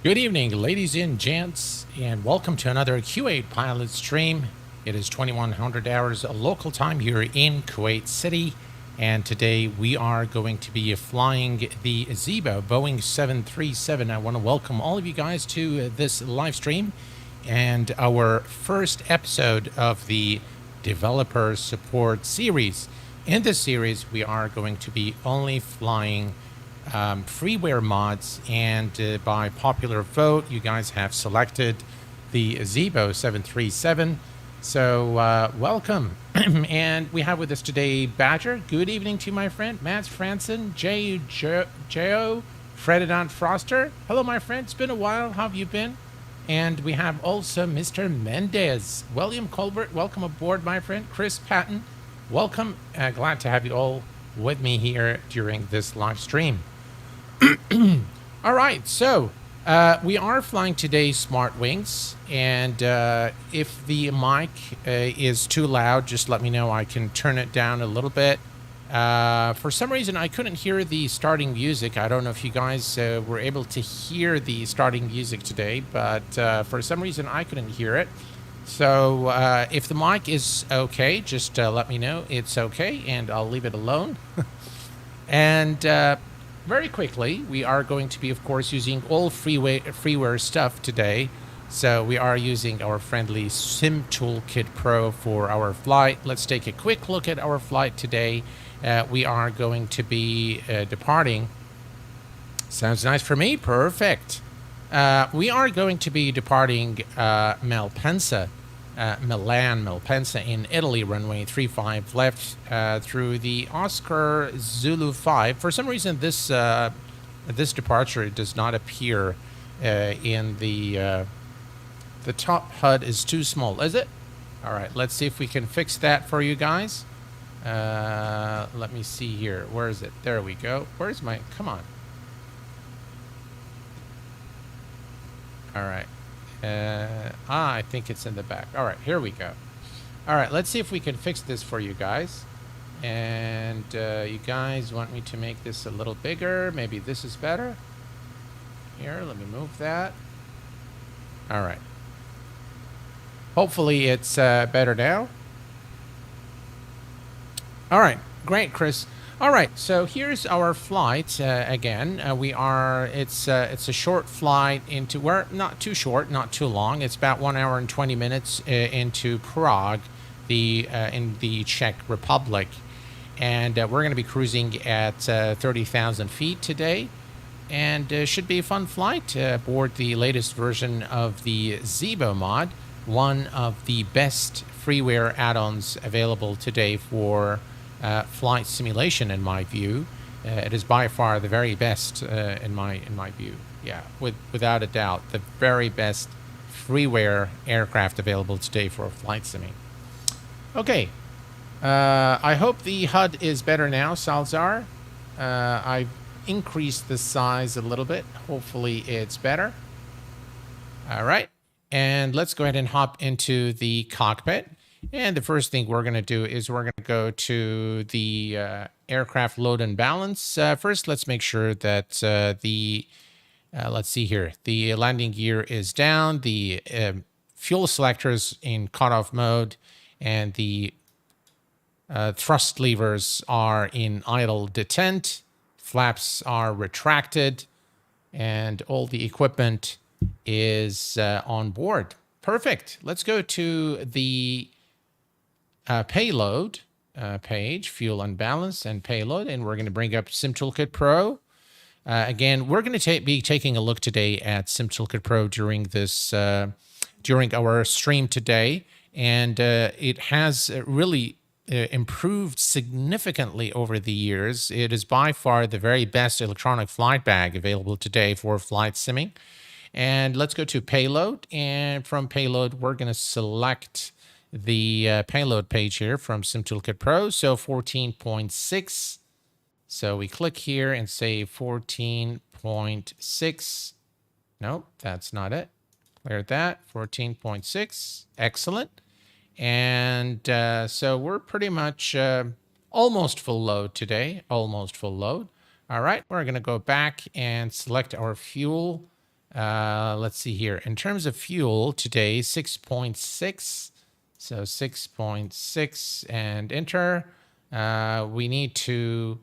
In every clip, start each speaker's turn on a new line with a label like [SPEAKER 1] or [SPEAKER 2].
[SPEAKER 1] Good evening, ladies and gents, and welcome to another Q8 pilot stream. It is 2100 hours local time here in Kuwait City, and today we are going to be flying the Zibo Boeing 737. I want to welcome all of you guys to this live stream and our first episode of the developer support series. In this series, we are going to be only flying freeware mods, and by popular vote, you guys have selected the Zibo 737. So welcome. And we have with us today Badger. Good evening to my friend Matt Franson, Joe, Fredidant Froster. Hello, my friend. It's been a while. How have you been? And we have also Mr. Mendez, William Colbert. Welcome aboard, my friend. Chris Patton. Welcome. Glad to have you all with me here during this live stream. All right, so we are flying today Smart Wings, and if the mic is too loud, just let me know. I can turn it down a little bit. For some reason, I couldn't hear the starting music. I don't know if you guys were able to hear the starting music today, but for some reason, I couldn't hear it. So if the mic is okay, just let me know it's okay, and I'll leave it alone. And very quickly, we are going to be, of course, using all freeware stuff today. So we are using our friendly Sim Toolkit Pro for our flight. Let's take a quick look at our flight today. We are going to be departing. Sounds nice for me. Perfect. We are going to be departing Malpensa in Italy, runway 35 left, through the Oscar Zulu 5. For some reason, this departure does not appear in the top HUD is too small, is it? All right, let's see if we can fix that for you guys. Let me see here. Where is it? There we go. Where's my... Come on. All right. I think it's in the back. All right, here we go. All right, let's see if we can fix this for you guys. And you guys want me to make this a little bigger. Maybe this is better. Here, let me move that. All right. Hopefully it's better now. All right, great, Chris. All right, so here's our flight again. It's a short flight into, we're not too short, not too long. It's about 1 hour and 20 minutes into Prague, in the Czech Republic. And we're going to be cruising at 30,000 feet today. And should be a fun flight aboard the latest version of the Zibo mod, one of the best freeware add-ons available today for flight simulation, in my view. It is by far the very best in my view. Yeah, without a doubt, the very best freeware aircraft available today for flight simming. Okay, I hope the HUD is better now, Salzar. I've increased the size a little bit. Hopefully it's better. All right, and let's go ahead and hop into the cockpit. And the first thing we're going to do is we're going to go to the aircraft load and balance. First, let's make sure that let's see here, the landing gear is down, the fuel selectors in cutoff mode, and the thrust levers are in idle detent, flaps are retracted, and all the equipment is on board. Perfect. Let's go to the payload page, fuel and balance and payload, and we're going to bring up Sim Toolkit Pro. Again, we're going to be taking a look today at Sim Toolkit Pro during this during our stream today, and it has really improved significantly over the years. It is by far the very best electronic flight bag available today for flight simming. And let's go to payload, and from payload we're going to select the payload page here from Sim Toolkit Pro. So 14.6. So we click here and say 14.6. Nope, that's not it. Clear that. 14.6. Excellent. And so we're pretty much almost full load today. Almost full load. All right, we're going to go back and select our fuel Let's see here. In terms of fuel today, 6.6. So 6.6 and enter. We need to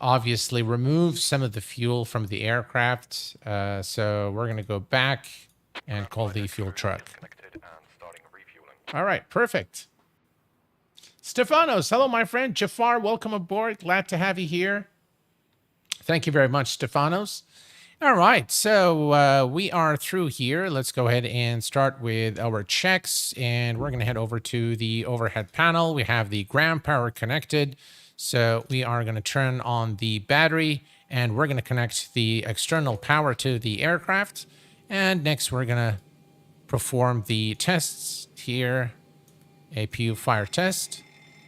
[SPEAKER 1] obviously remove some of the fuel from the aircraft. So we're going to go back and call the fuel truck. All right, perfect. Stefanos, hello, my friend. Jafar, welcome aboard. Glad to have you here. Thank you very much, Stefanos. All right, so we are through here. Let's go ahead and start with our checks, and we're going to head over to the overhead panel. We have the ground power connected, so we are going to turn on the battery, and we're going to connect the external power to the aircraft. And next, we're going to perform the tests here. APU fire test.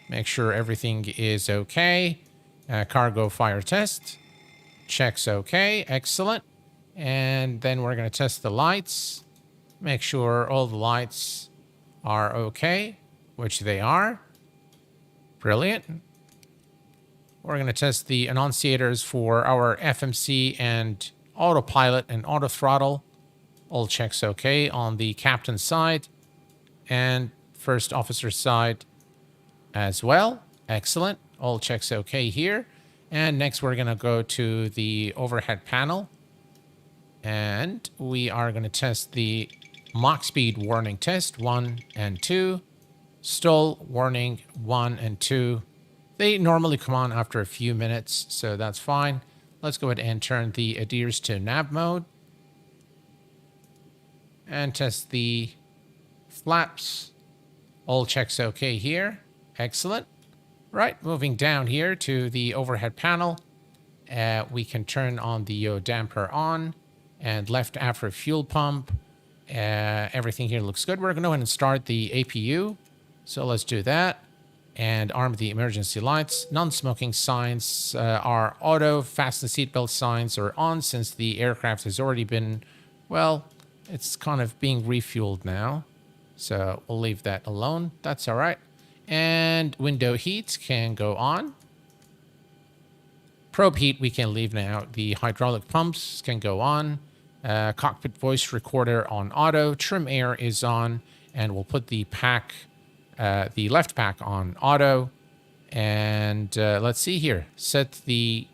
[SPEAKER 1] Make sure everything is okay. Cargo fire test. Checks okay. Excellent. And then we're going to test the lights. Make sure all the lights are okay, which they are. Brilliant. We're going to test the annunciators for our FMC and autopilot and auto throttle. All checks okay on the captain's side and first officer's side as well. Excellent. All checks okay here. And next we're going to go to the overhead panel. And we are going to test the Mach speed warning test 1 and 2. Stall warning 1 and 2. They normally come on after a few minutes, so that's fine. Let's go ahead and turn the ADDONS to nav mode. And test the flaps. All checks okay here. Excellent. Right, moving down here to the overhead panel. We can turn on the yaw damper on and left after fuel pump. Everything here looks good. We're going to go ahead and start the APU. So let's do that. And arm the emergency lights. Non-smoking signs are auto. Fasten seatbelt signs are on since the aircraft has already been, well, it's kind of being refueled now. So we'll leave that alone. That's all right. And window heat can go on. Probe heat we can leave now. The hydraulic pumps can go on. Cockpit voice recorder on auto. Trim air is on. And we'll put the pack, the left pack on auto. And let's see here. Set the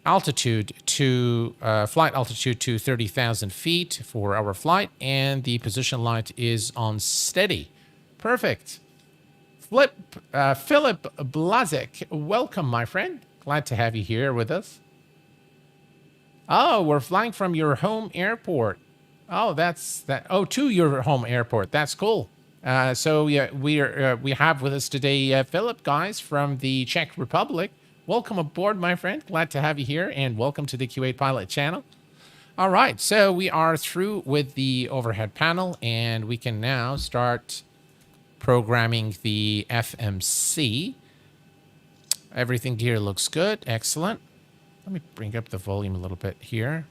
[SPEAKER 1] altitude to flight altitude to 30,000 feet for our flight. And the position light is on steady. Perfect. Philip Blazek, welcome, my friend. Glad to have you here with us. Oh, we're flying from your home airport. Oh, that's that. Oh, to your home airport. That's cool. So yeah, we have with us today Philip, guys, from the Czech Republic. Welcome aboard, my friend. Glad to have you here, and welcome to the Q8 Pilot channel. All right, so we are through with the overhead panel, and we can now start programming the FMC. Everything here looks good. Excellent. Let me bring up the volume a little bit here.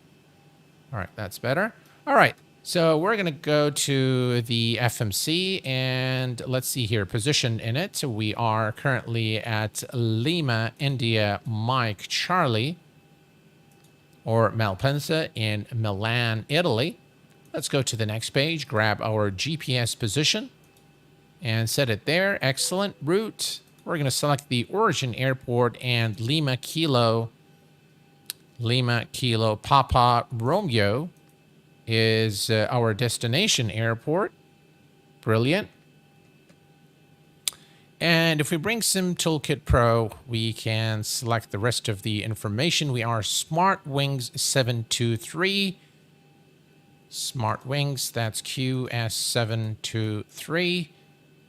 [SPEAKER 1] All right, that's better. All right, so we're going to go to the FMC, and let's see here. Position in it. We are currently at Lima, India, Mike, Charlie, or Malpensa in Milan, Italy. Let's go to the next page, grab our GPS position, and set it there. Excellent. Route. We're going to select the origin airport and Lima Kilo Papa Romeo is our destination airport. Brilliant. And if we bring some Toolkit Pro, we can select the rest of the information. We are Smart Wings 723. Smart Wings, that's QS723.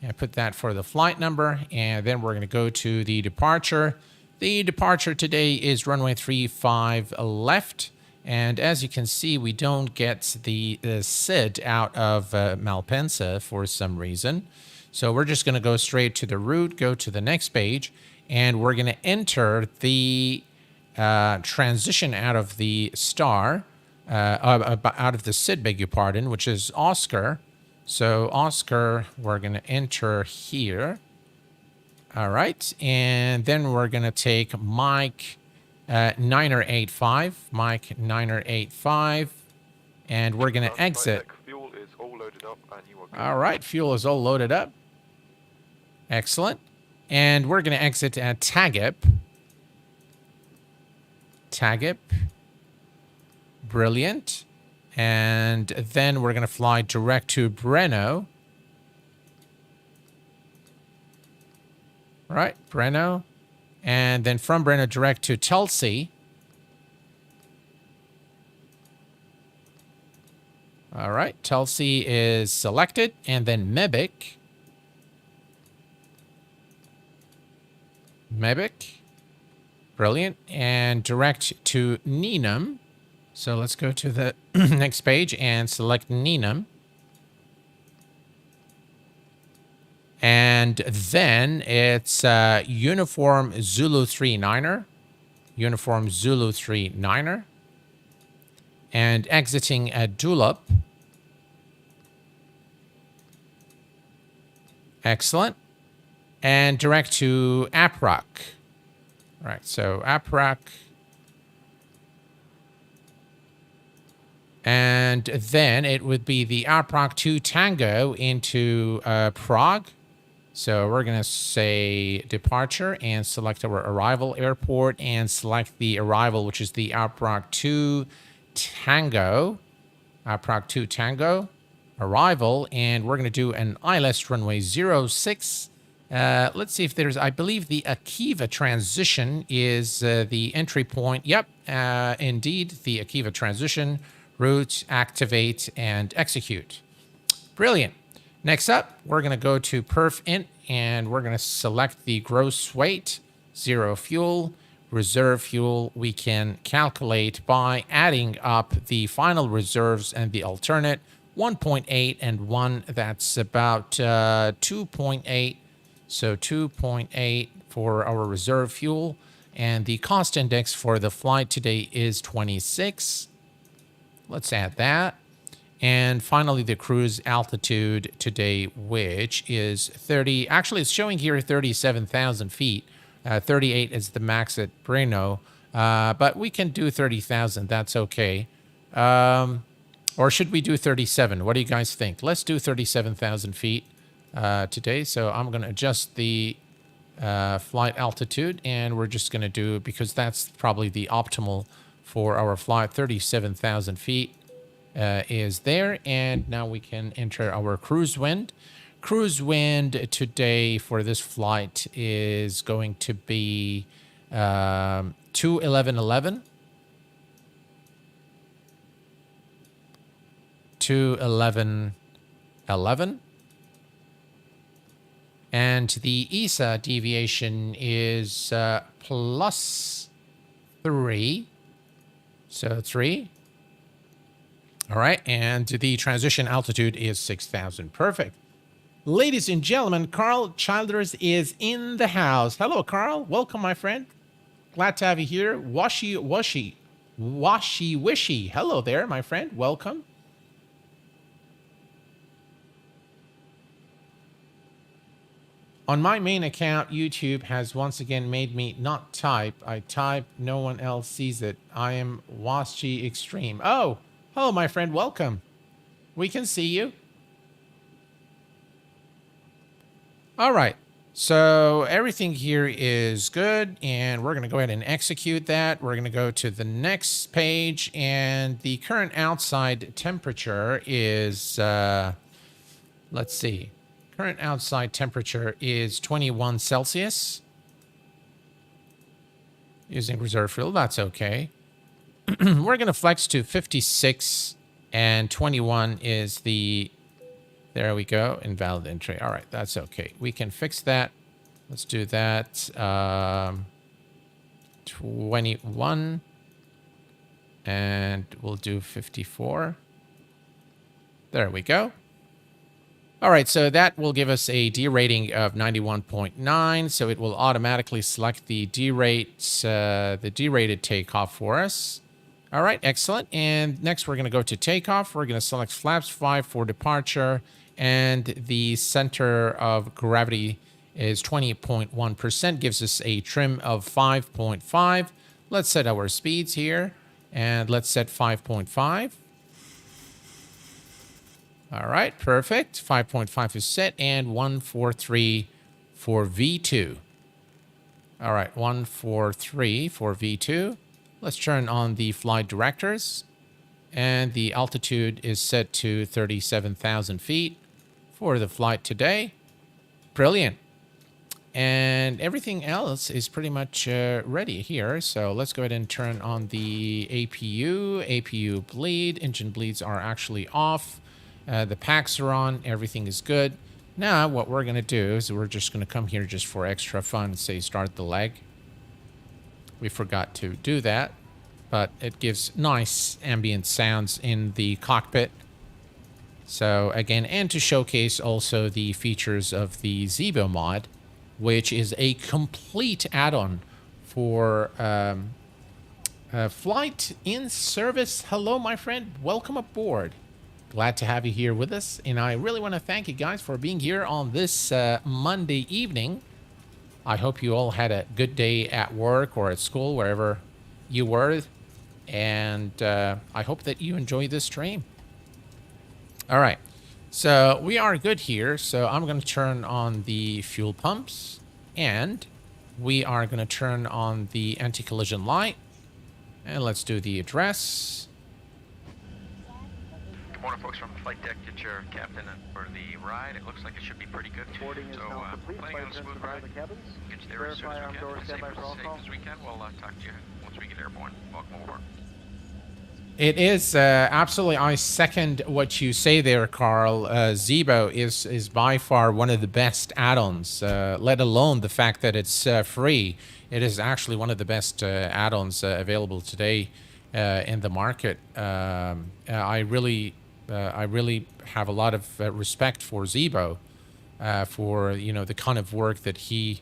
[SPEAKER 1] And put that for the flight number, and then we're going to go to the departure. The departure today is runway 35 left, and as you can see, we don't get the SID out of Malpensa for some reason. So we're just going to go straight to the route, go to the next page, and we're going to enter the transition out of the star, out of the SID, beg your pardon, which is Oscar. So Oscar, we're going to enter here. All right. And then we're going to take Mike Niner85, Mike Niner85. And we're going to exit.
[SPEAKER 2] Fuel is all loaded up and you are good.
[SPEAKER 1] All right, fuel is all loaded up. Excellent. And we're going to exit at Takeoff. Takeoff. Brilliant. And then we're going to fly direct to Brno. All right, Brno. And then from Brno direct to Tulsi. All right, Tulsi is selected. And then Mebik. Mebik. Brilliant. And direct to Nenum. So let's go to the next page and select Nenum. And then it's Uniform Zulu 39er. Uniform Zulu 39er. And exiting at Dulup. Excellent. And direct to Aprok. All right, so Aprok. And then it would be the Aprok 2 Tango into Prague. So we're going to say departure and select our arrival airport and select the arrival, which is the Aprok 2 Tango. Aprok 2 Tango arrival. And we're going to do an ILS runway 06. Let's see if there's, I believe the Akiva transition is the entry point. Yep, indeed, the Akiva transition. Route, activate, and execute. Brilliant. Next up, we're going to go to Perf Int, and we're going to select the gross weight, 0 fuel, reserve fuel. We can calculate by adding up the final reserves and the alternate, 1.8 and 1. That's about 2.8. So 2.8 for our reserve fuel. And the cost index for the flight today is 26. Let's add that. And finally, the cruise altitude today, which is 30. Actually, it's showing here 37,000 feet. 38 is the max at Brno. But we can do 30,000. That's okay. Or should we do 37? What do you guys think? Let's do 37,000 feet today. So I'm going to adjust the flight altitude. And we're just going to do, because that's probably the optimal for our flight, 37,000 feet is there. And now we can enter our cruise wind. Cruise wind today for this flight is going to be 21111. 21111. And the ESA deviation is +3. So 3. All right. And the transition altitude is 6,000. Perfect. Ladies and gentlemen, Carl Childers is in the house. Hello, Carl. Welcome, my friend. Glad to have you here. Washi Wishy. Hello there, my friend. Welcome. On my main account, YouTube has once again made me not type. I type, no one else sees it. I am Washi Extreme. Oh, hello, my friend. Welcome. We can see you. All right. So everything here is good, and we're going to go ahead and execute that. We're going to go to the next page, and the current outside temperature is, let's see. Current outside temperature is 21 Celsius. Using reserve fuel, that's okay. We're going to flex to 56, and 21 is the... There we go. Invalid entry. All right, that's okay. We can fix that. Let's do that. 21. And we'll do 54. There we go. All right, so that will give us a D rating of 91.9. So it will automatically select the D-rated takeoff for us. All right, excellent. And next we're going to go to takeoff. We're going to select flaps 5 for departure. And the center of gravity is 20.1%, gives us a trim of 5.5. Let's set our speeds here, and let's set 5.5. All right, perfect. 5.5 is set, and 143 for V2. All right, 143 for V2. Let's turn on the flight directors, and the altitude is set to 37,000 feet for the flight today. Brilliant. And everything else is pretty much ready here. So let's go ahead and turn on the APU bleed. Engine bleeds are actually off. The packs are on. Everything is good. Now what we're going to do is we're just going to come here just for extra fun and say start the leg. We forgot to do that, but it gives nice ambient sounds in the cockpit. So again, and to showcase also the features of the Zibo mod, which is a complete add-on for flight in service. Hello, my friend. Welcome aboard. Glad to have you here with us. And I really want to thank you guys for being here on this Monday evening. I hope you all had a good day at work or at school, wherever you were. And I hope that you enjoy this stream. All right. So we are good here. So I'm going to turn on the fuel pumps, and we are going to turn on the anti-collision light, and let's do the address.
[SPEAKER 3] Good morning, folks. From the flight deck, get your captain for the ride. It looks like it should be pretty good.
[SPEAKER 4] Boarding is now complete.
[SPEAKER 3] Planning on a smooth ride.
[SPEAKER 4] The cabins.
[SPEAKER 3] Get you there as soon as we can.
[SPEAKER 4] Verify armed doors, standby for all
[SPEAKER 3] Safe as we can. We'll talk to you once we get airborne. Welcome aboard.
[SPEAKER 1] It is absolutely, I second what you say there, Carl. Zibo is by far one of the best add-ons, let alone the fact that it's free. It is actually one of the best add-ons available today in the market. I really have a lot of respect for Zibo, for the kind of work that he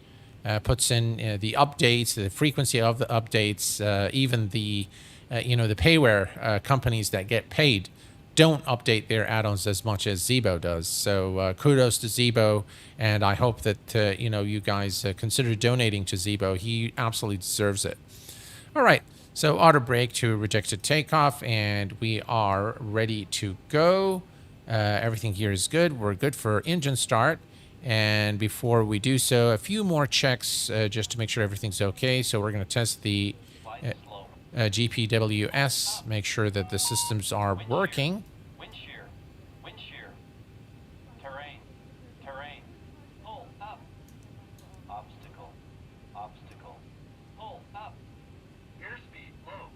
[SPEAKER 1] puts in, the updates, the frequency of the updates, even the the payware companies that get paid don't update their add-ons as much as Zibo does. So kudos to Zibo, and I hope that you guys consider donating to Zibo. He absolutely deserves it. All right, so auto brake to rejected takeoff, and we are ready to go. Everything here is good. We're good for engine start. And before we do so, a few more checks just to make sure everything's okay. So we're going to test the GPWS, make sure that the systems are working.
[SPEAKER 5] Wind shear, terrain, pull up, obstacle, pull up, airspeed low.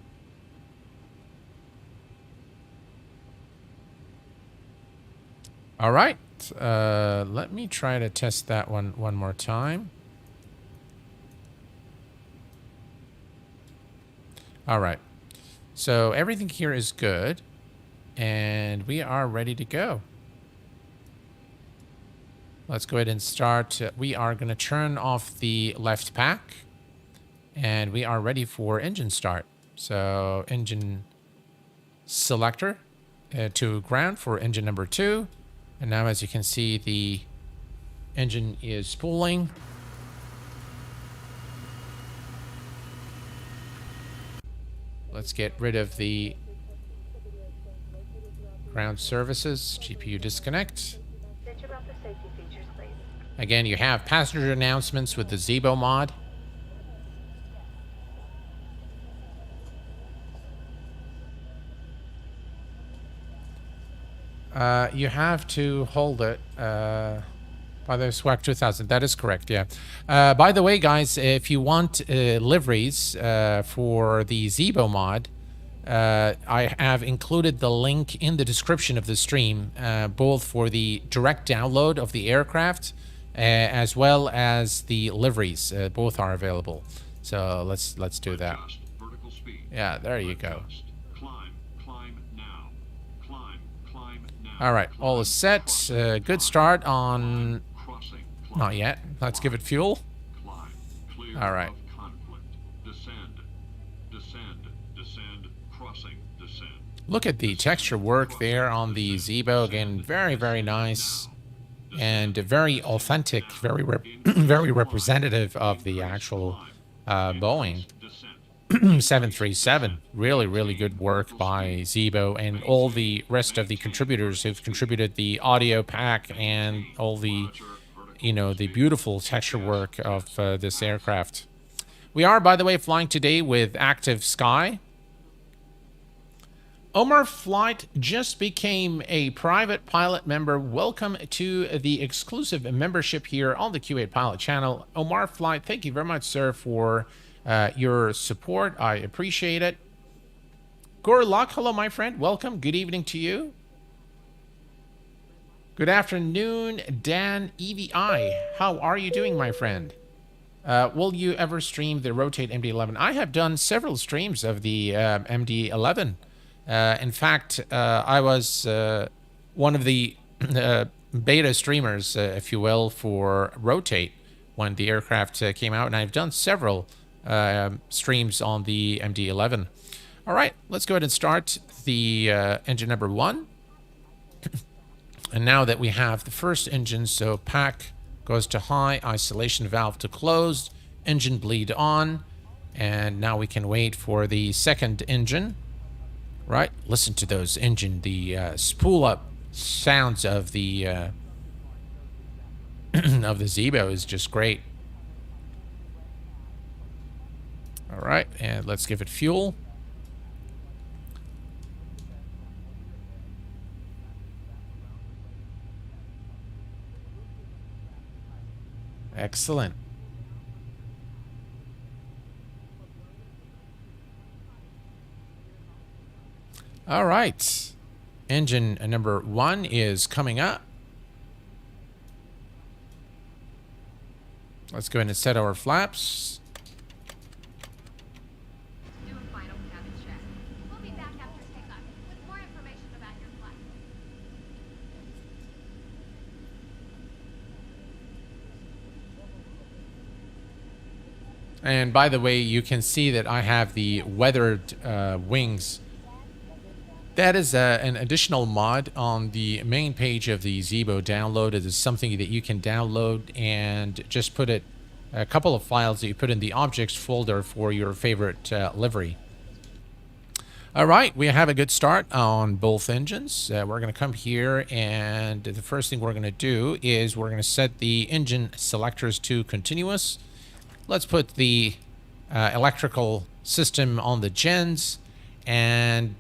[SPEAKER 1] All right, let me try to test that one more time. All right, so everything here is good, and we are ready to go. Let's go ahead and start. We are going to turn off the left pack, and we are ready for engine start. So engine selector to ground for engine number 2. And now, as you can see, the engine is spooling. Let's get rid of the ground services. GPU disconnect. Again, you have passenger announcements with the Zibo mod. You have to hold it by the SWAC 2000. That is correct, yeah. By the way, guys, if you want liveries for the Zibo mod, I have included the link in the description of the stream, both for the direct download of the aircraft as well as the liveries. Both are available. So let's do that. Yeah, there you go. All right, all is set. Good start on... Not yet. Let's give it fuel. All right. Look at the texture work there on the Zibo. Again, very, very nice. And very authentic, very representative of the actual Boeing. 737. Really, really good work by Zibo and all the rest of the contributors who've contributed the audio pack and all the, the beautiful texture work of this aircraft. We are, by the way, flying today with Active Sky. Omar Flight just became a private pilot member. Welcome to the exclusive membership here on the Q8 Pilot channel. Omar Flight, thank you very much, sir, for your support. I appreciate it. Gorlock, hello, my friend. Welcome. Good evening to you. Good afternoon, Dan EVI. How are you doing, my friend? Will you ever stream the Rotate MD-11? I have done several streams of the MD-11. In fact, I was one of the beta streamers, if you will, for Rotate when the aircraft came out, and I've done several streams on the MD-11. All right, let's go ahead and start the engine number 1. And now that we have the first engine, so pack goes to high, isolation valve to closed, engine bleed on, and now we can wait for the second engine. Right, listen to those engine, the spool up sounds of the of the Zibo is just great. All right, and let's give it fuel. Excellent. All right. Engine number 1 is coming up. Let's go ahead and set our flaps.
[SPEAKER 4] Do a final cabin check. We'll be back after takeoff with more information about your flight.
[SPEAKER 1] And by the way, you can see that I have the weathered wings. That is an additional mod on the main page of the Zibo download. It is something that you can download and just put it, a couple of files that you put in the objects folder for your favorite livery. All right, we have a good start on both engines. We're going to come here, and the first thing we're going to do is we're going to set the engine selectors to continuous. Let's put the electrical system on the gens. And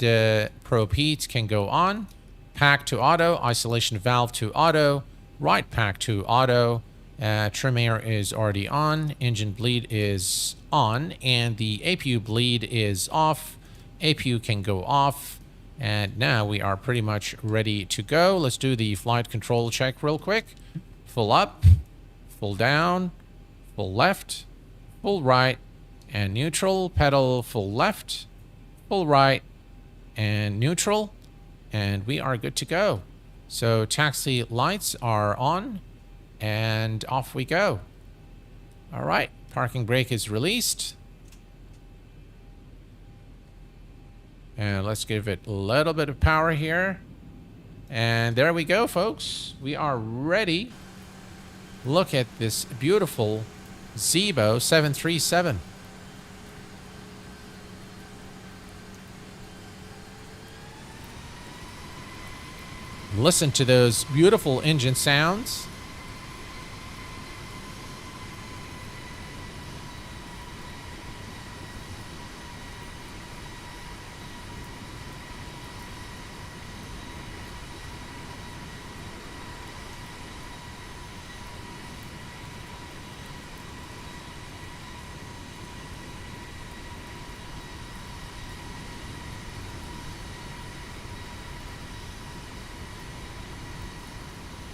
[SPEAKER 1] probe heat can go on. Pack to auto, isolation valve to auto, right pack to auto. Trim air is already on, engine bleed is on, and the APU bleed is off. APU can go off, and now we are pretty much ready to go. Let's do the flight control check real quick. Full up, full down, full left, full right, and neutral. Pedal full left, full right, and neutral, and we are good to go. So taxi lights are on, and off we go. All right, parking brake is released. And let's give it a little bit of power here. And there we go, folks. We are ready. Look at this beautiful Zibo 737. Listen to those beautiful engine sounds.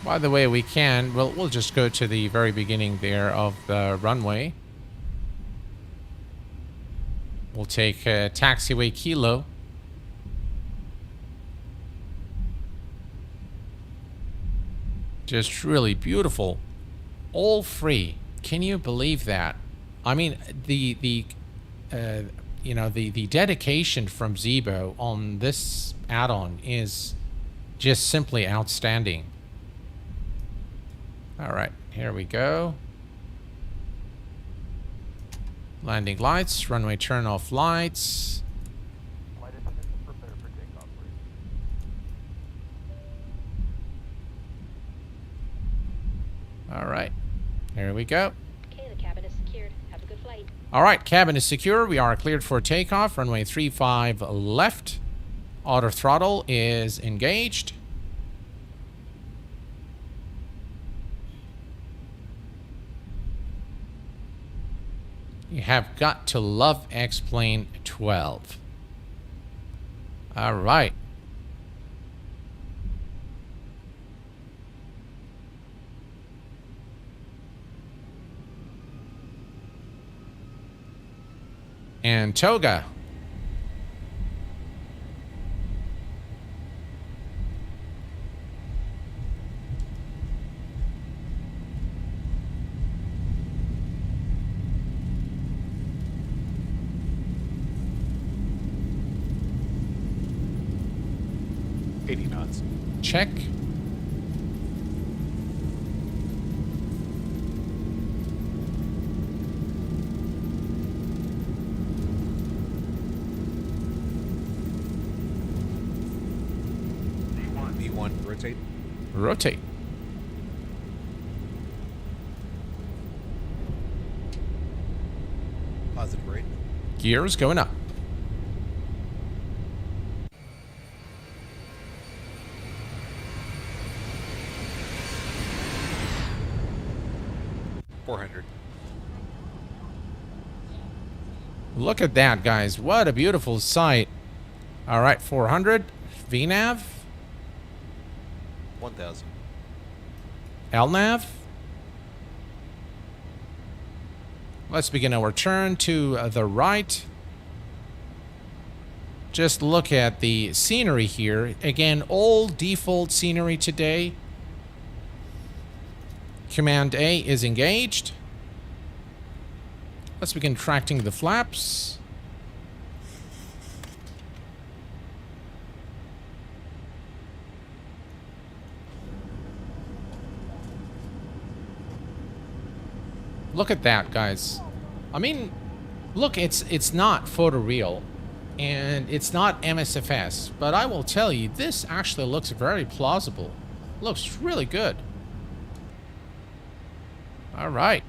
[SPEAKER 1] By the way, we'll just go to the very beginning there of the runway. We'll take taxiway Kilo. Just really beautiful. All free. Can you believe that? I mean, the dedication from Zibo on this add-on is just simply outstanding. All right, here we go. Landing lights, runway turn-off lights.
[SPEAKER 2] Flight attendants, prepare for takeoff, please.
[SPEAKER 1] All right. Here we go.
[SPEAKER 6] Okay, the cabin is secured. Have a good flight.
[SPEAKER 1] All right, cabin is secure. We are cleared for takeoff. Runway 35 left. Auto throttle is engaged. You have got to love X-Plane 12. All right. And Toga.
[SPEAKER 7] knots.
[SPEAKER 1] Check.
[SPEAKER 7] V1, rotate.
[SPEAKER 1] Rotate.
[SPEAKER 7] Positive rate.
[SPEAKER 1] Gears going up. Look at that, guys. What a beautiful sight. All right, 400. VNAV.
[SPEAKER 7] 1,000.
[SPEAKER 1] LNAV. Let's begin our turn to the right. Just look at the scenery here. Again, all default scenery today. Command A is engaged. Let's begin tracting the flaps. Look at that, guys. I mean, look, it's not photoreal and it's not MSFS, but I will tell you, this actually looks very plausible. Looks really good. All right.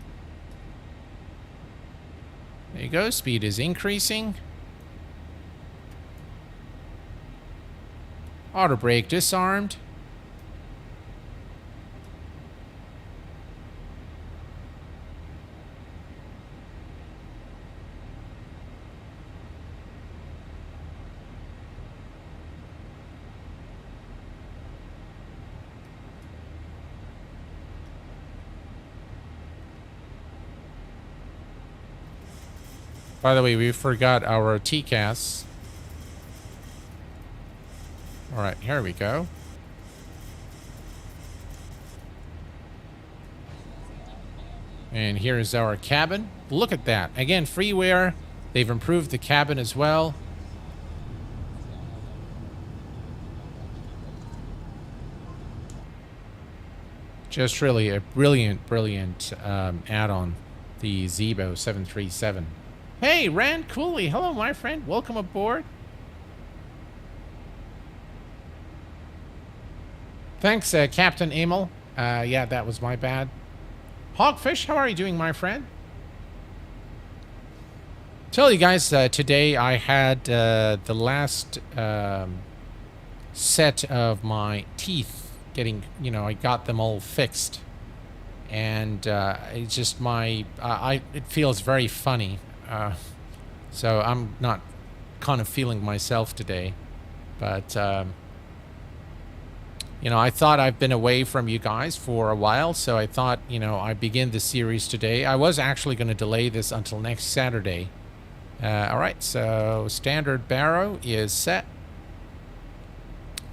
[SPEAKER 1] There you go. Speed is increasing. Auto brake disarmed. By the way, we forgot our TCAS. All right, here we go. And here is our cabin. Look at that. Again, freeware. They've improved the cabin as well. Just really a brilliant, brilliant add-on. The Zibo 737. Hey, Rand Cooley. Hello, my friend. Welcome aboard. Thanks, Captain Emil. Yeah, that was my bad. Hogfish, how are you doing, my friend? Tell you guys, today I had the last set of my teeth getting, you know, I got them all fixed. And it's just my, it feels very funny. So I'm not kind of feeling myself today, but you know, I thought I've been away from you guys for a while, so I thought, you know, I begin the series today. I was actually going to delay this until next Saturday. All right, so standard baro is set,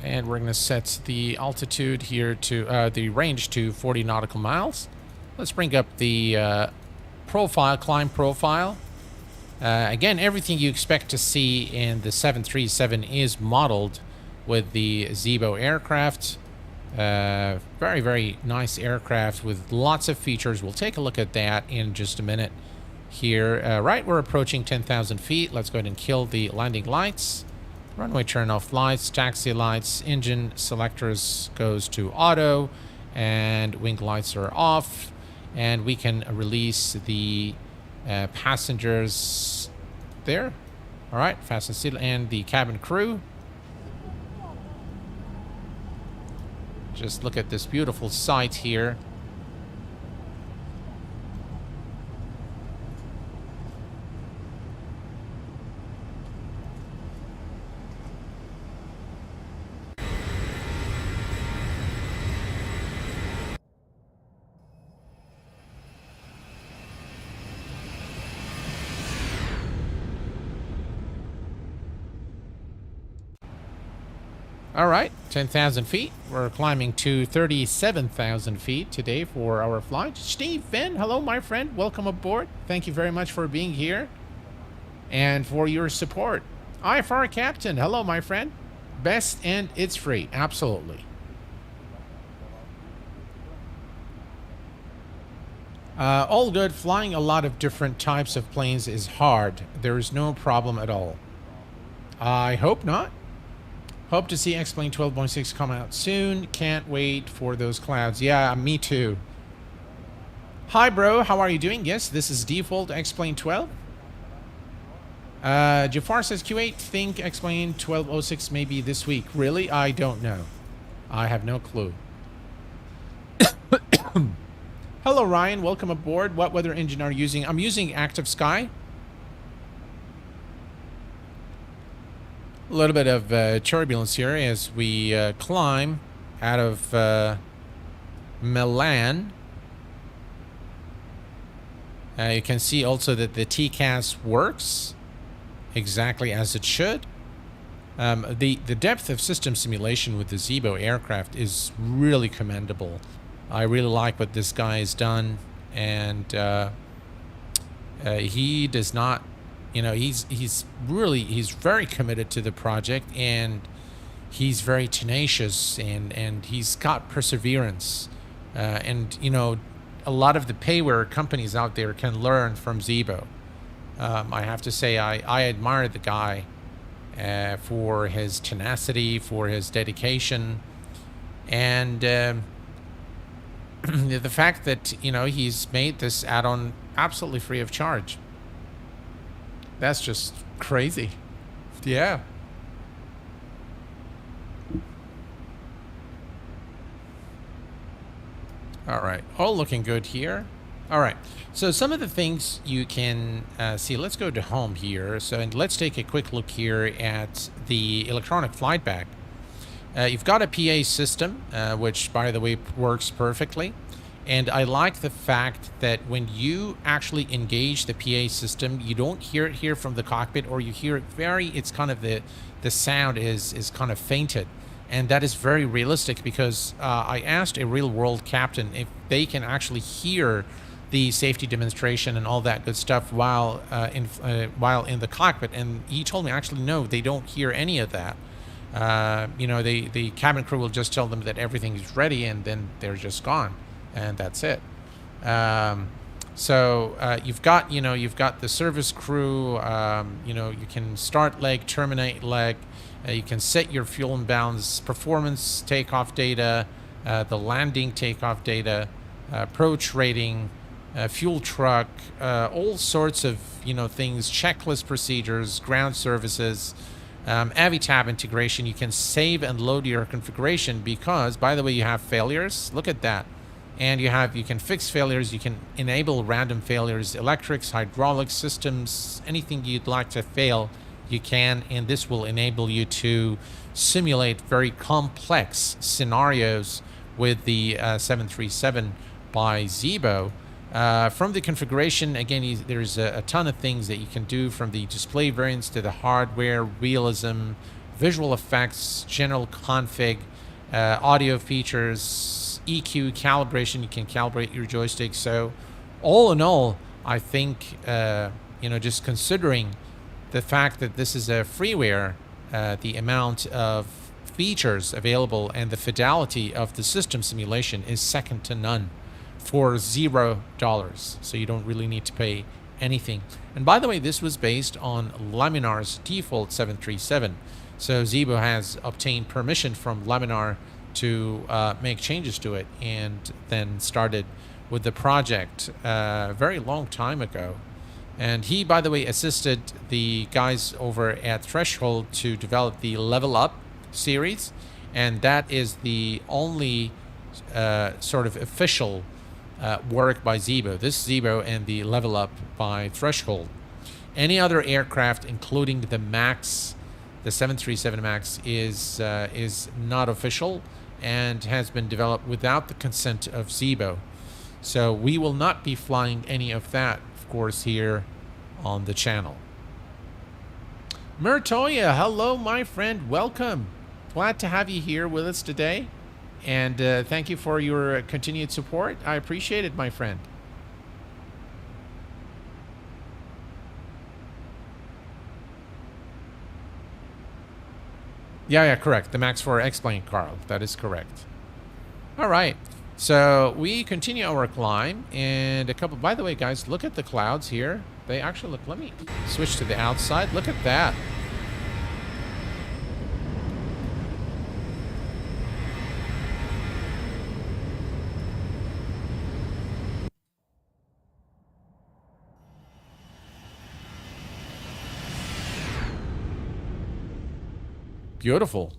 [SPEAKER 1] and we're going to set the altitude here to the range to 40 nautical miles. Let's bring up the profile, climb profile. Again, everything you expect to see in the 737 is modeled with the Zibo aircraft. Very, very nice aircraft with lots of features. We'll take a look at that in just a minute. here. Right, we're approaching 10,000 feet. Let's go ahead and kill the landing lights. Runway turn off lights, taxi lights, engine selectors goes to auto, and wing lights are off. And we can release the passengers there. All right, fasten seat and the cabin crew. Just look at this beautiful sight here. All right, 10,000 feet. We're climbing to 37,000 feet today for our flight. Steve Finn, hello, my friend. Welcome aboard. Thank you very much for being here and for your support. IFR Captain, hello, my friend. Best and it's free. Absolutely. All good. Flying a lot of different types of planes is hard. There is no problem at all. I hope not. Hope to see X-Plane 12.6 come out soon. Can't wait for those clouds. Yeah, me too. Hi, bro. How are you doing? Yes, this is default X-Plane 12. Jafar says Q8 think X-Plane 12.06 maybe this week. Really? I don't know. I have no clue. Hello, Ryan. Welcome aboard. What weather engine are you using? I'm using Active Sky. A little bit of turbulence here as we climb out of Milan. You can see also that the TCAS works exactly as it should. The depth of system simulation with the Zibo aircraft is really commendable. I really like what this guy has done, and he does not. You know, he's very committed to the project, and he's very tenacious, and he's got perseverance. And, you know, a lot of the payware companies out there can learn from Zibo. I have to say, I admire the guy for his tenacity, for his dedication, and the fact that, you know, he's made this add-on absolutely free of charge. That's just crazy. Yeah. All right. All looking good here. All right. So some of the things you can see. Let's go to home here. So and let's take a quick look here at the electronic flight bag. You've got a PA system, which, by the way, works perfectly. And I like the fact that when you actually engage the PA system, you don't hear it here from the cockpit, or you hear it it's kind of the sound is kind of fainted. And that is very realistic, because I asked a real world captain if they can actually hear the safety demonstration and all that good stuff while in the cockpit. And he told me, actually, no, they don't hear any of that. You know, the cabin crew will just tell them that everything is ready, and then they're just gone. And that's it. So you've got the service crew. You know, you can start leg, terminate leg. You can set your fuel imbalance, performance takeoff data, the landing takeoff data, approach rating, fuel truck, all sorts of things, checklist procedures, ground services, AviTab integration. You can save and load your configuration because, by the way, you have failures. Look at that. And you can fix failures, you can enable random failures, electrics, hydraulics, systems, anything you'd like to fail, you can, and this will enable you to simulate very complex scenarios with the 737 by Zibo. From the configuration, again, there's a ton of things that you can do, from the display variants to the hardware, realism, visual effects, general config, audio features, EQ, calibration. You can calibrate your joystick. So all in all, I think just considering the fact that this is a freeware, the amount of features available and the fidelity of the system simulation is second to none for $0. So you don't really need to pay anything. And by the way, this was based on Laminar's default 737. So Zibo has obtained permission from Laminar to make changes to it, and then started with the project a very long time ago. And he, by the way, assisted the guys over at Threshold to develop the Level Up series, and that is the only sort of official work by Zibo. This Zibo and the Level Up by Threshold. Any other aircraft, including the Max, the 737 Max, is not official and has been developed without the consent of Zibo. So we will not be flying any of that, of course, here on the channel. Murtoya, hello, my friend. Welcome. Glad to have you here with us today. And thank you for your continued support. I appreciate it, my friend. Yeah, correct. The Max 4 X-plane, Carl. That is correct. All right. So we continue our climb, and a couple, by the way, guys, look at the clouds here. They actually look, let me switch to the outside. Look at that. Beautiful.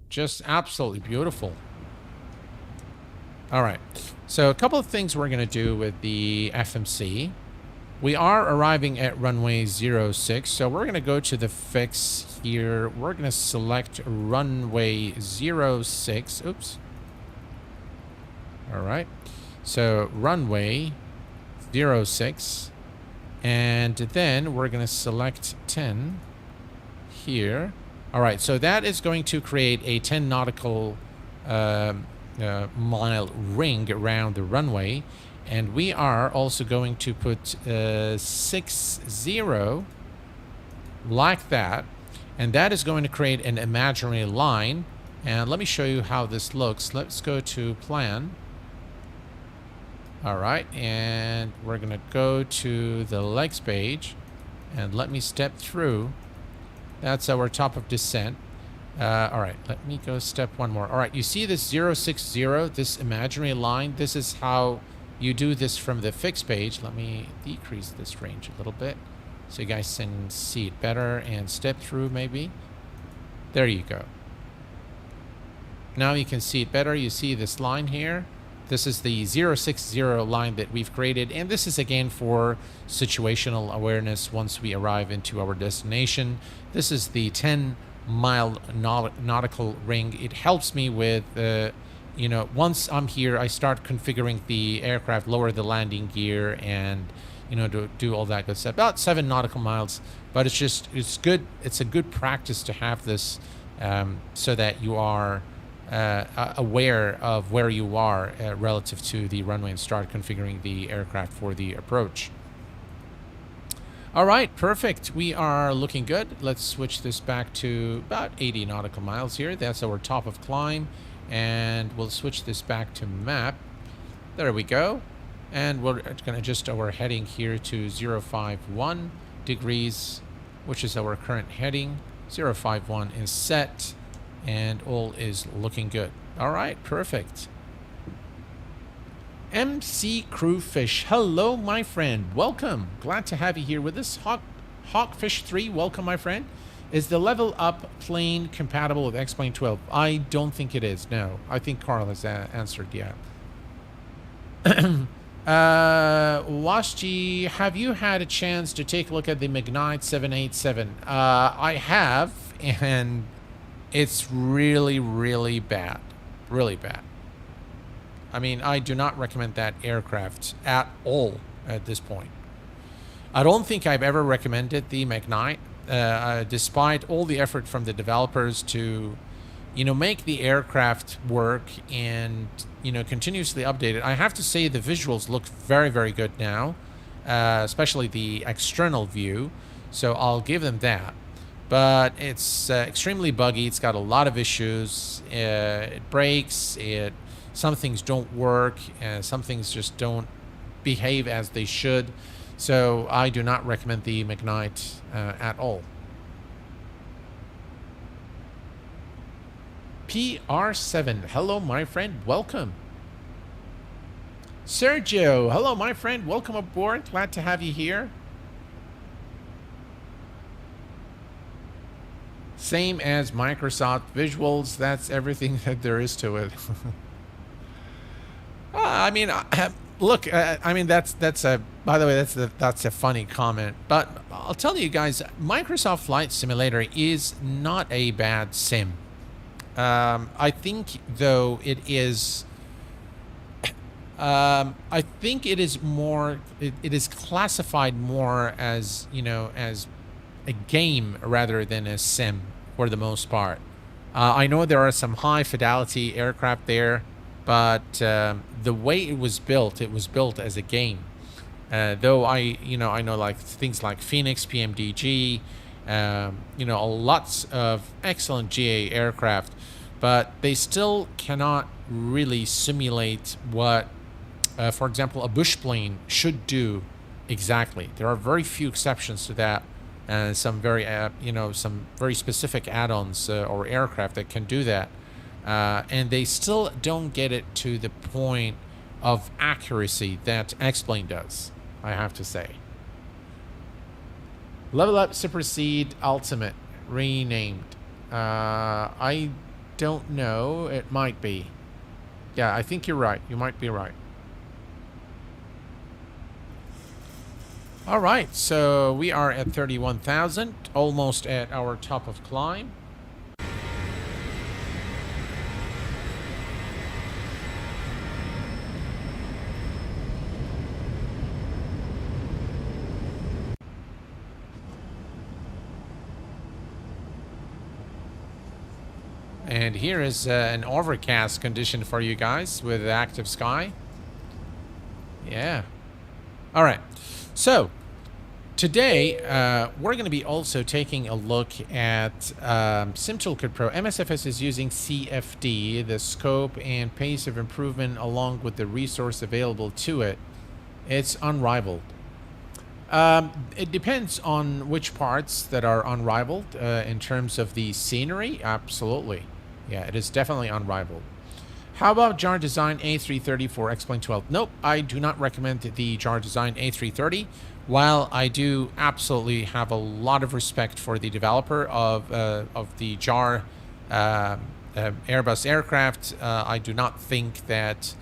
[SPEAKER 1] Just absolutely beautiful. All right. So a couple of things we're going to do with the FMC. We are arriving at runway 06. So we're going to go to the fix here. We're going to select runway 06. Oops. All right. So runway 06. And then we're going to select 10 here. All right, so that is going to create a 10 nautical mile ring around the runway. And we are also going to put 60 like that. And that is going to create an imaginary line. And let me show you how this looks. Let's go to plan. All right, and we're going to go to the legs page. And let me step through. That's our top of descent. All right, let me go step one more. All right, you see this 060, this imaginary line? This is how you do this from the fixed page. Let me decrease this range a little bit so you guys can see it better and step through maybe. There you go. Now you can see it better. You see this line here. This is the 060 line that we've created, and this is again for situational awareness once we arrive into our destination. This is the 10-mile nautical ring. It helps me with, you know, once I'm here, I start configuring the aircraft, lower the landing gear, and, you know, do all that good stuff. About 7 nautical miles, but it's just, it's good. It's a good practice to have this so that you are aware of where you are relative to the runway and start configuring the aircraft for the approach. All right, perfect. We are looking good. Let's switch this back to about 80 nautical miles here. That's our top of climb. And we'll switch this back to map. There we go. And we're going to adjust our heading here to 051 degrees, which is our current heading. 051 is set. And all is looking good. All right, perfect. MC Crewfish, hello, my friend. Welcome. Glad to have you here with us. Hawkfish 3, welcome, my friend. Is the level up plane compatible with X-plane 12? I don't think it is. No, I think Carl has answered. Yeah. Washji, have you had a chance to take a look at the Magnite 787? I have, and it's really, really bad. Really bad. I mean, I do not recommend that aircraft at all at this point. I don't think I've ever recommended the Magnite, despite all the effort from the developers to, you know, make the aircraft work and, you know, continuously update it. I have to say the visuals look very, very good now, especially the external view. So I'll give them that. But it's extremely buggy. It's got a lot of issues. It breaks. Some things don't work. Some things just don't behave as they should. So I do not recommend the McKnight at all. PR7, hello my friend, welcome. Sergio, hello my friend, welcome aboard, glad to have you here. Same as Microsoft visuals, that's everything that there is to it. I mean, look, I mean, that's a, by the way, that's a funny comment, but I'll tell you guys, Microsoft Flight Simulator is not a bad sim. I think though it is, I think it is more, it is classified more as, you know, as a game rather than a sim for the most part. I know there are some high fidelity aircraft there, but the way it was built as a game. Though I know like things like Phoenix, PMDG, you know, lots of excellent GA aircraft, but they still cannot really simulate what, for example, a bush plane should do exactly. There are very few exceptions to that. Some very, you know, some very specific add-ons or aircraft that can do that. And they still don't get it to the point of accuracy that X-Plane does, I have to say. Level Up Supersede Ultimate, renamed. I don't know, it might be. Yeah, I think you're right, you might be right. All right, so we are at 31,000, almost at our top of climb. And here is an overcast condition for you guys with active sky. Yeah. All right. So today we're going to be also taking a look at Sim Toolkit Pro. MSFS is using CFD, the scope and pace of improvement along with the resource available to it. It's unrivaled. It depends on which parts that are unrivaled. In terms of the scenery, absolutely. Yeah, it is definitely unrivaled. How about JAR Design A330 for X-Plane 12? Nope, I do not recommend the JAR Design A330. While I do absolutely have a lot of respect for the developer of the JAR Airbus aircraft, I do not think that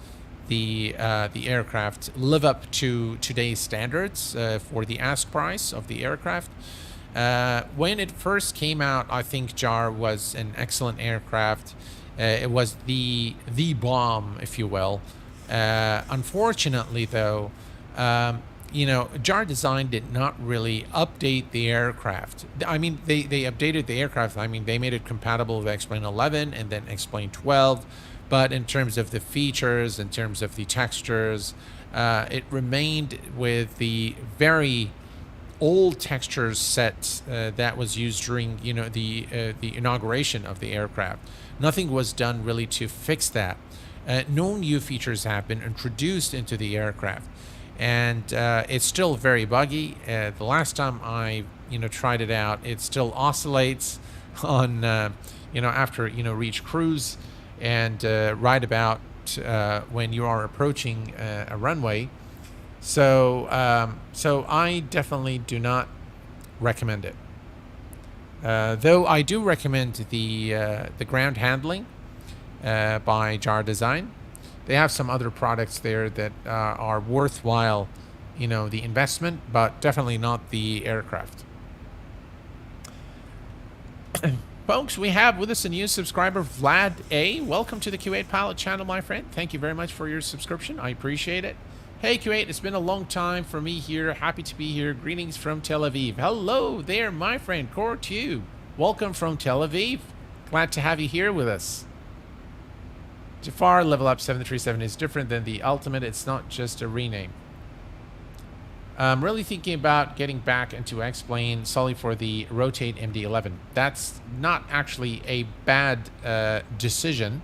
[SPEAKER 1] the aircraft live up to today's standards for the ask price of the aircraft. When it first came out, I think JAR was an excellent aircraft. It was the bomb, if you will. Unfortunately, though, you know, JAR Design did not really update the aircraft. I mean, they updated the aircraft. I mean, they made it compatible with X-Plane 11 and then X-Plane 12. But in terms of the features, in terms of the textures, it remained with the very old texture set that was used during, you know, the inauguration of the aircraft. Nothing was done really to fix that. No new features have been introduced into the aircraft, and it's still very buggy. The last time I, you know, tried it out, it still oscillates on, you know, after, you know, reach cruise and right about when you are approaching a runway. So so I definitely do not recommend it. Though I do recommend the ground handling by JAR Design. They have some other products there that are worthwhile, you know, the investment, but definitely not the aircraft. Folks, we have with us a new subscriber, Vlad A. Welcome to the Q8 Pilot channel, my friend. Thank you very much for your subscription. I appreciate it. Hey Q8, it's been a long time for me here. Happy to be here. Greetings from Tel Aviv. Hello there, my friend, Core Tube. Welcome from Tel Aviv. Glad to have you here with us. Jafar, Level Up 737 is different than the Ultimate. It's not just a rename. I'm really thinking about getting back into X-Plane solely for the Rotate MD-11. That's not actually a bad decision,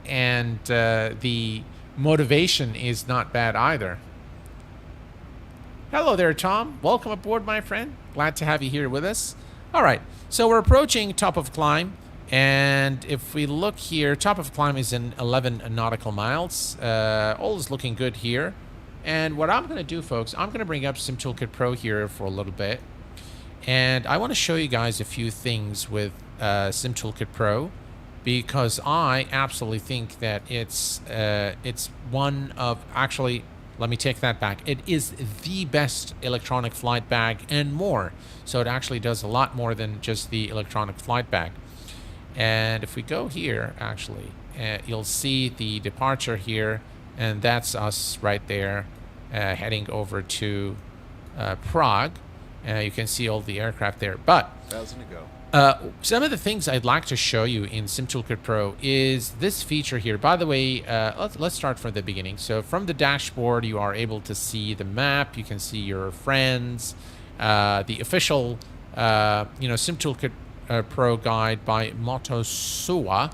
[SPEAKER 1] and the motivation is not bad either. Hello there, Tom. Welcome aboard, my friend. Glad to have you here with us. All right, so we're approaching top of climb. And if we look here, top of climb is in 11 nautical miles. All is looking good here. And what I'm going to do, folks, I'm going to bring up Sim Toolkit Pro here for a little bit. And I want to show you guys a few things with Sim Toolkit Pro, because I absolutely think that it's one of, actually, let me take that back. It is the best electronic flight bag and more. So it actually does a lot more than just the electronic flight bag. And if we go here, actually, you'll see the departure here, and that's us right there, heading over to Prague. You can see all the aircraft there. But
[SPEAKER 7] 1,000 to go.
[SPEAKER 1] some of the things I'd like to show you in Sim Toolkit Pro is this feature here. By the way, let's start from the beginning. So from the dashboard, you are able to see the map. You can see your friends, the official, Sim Toolkit Pro guide by Motosua.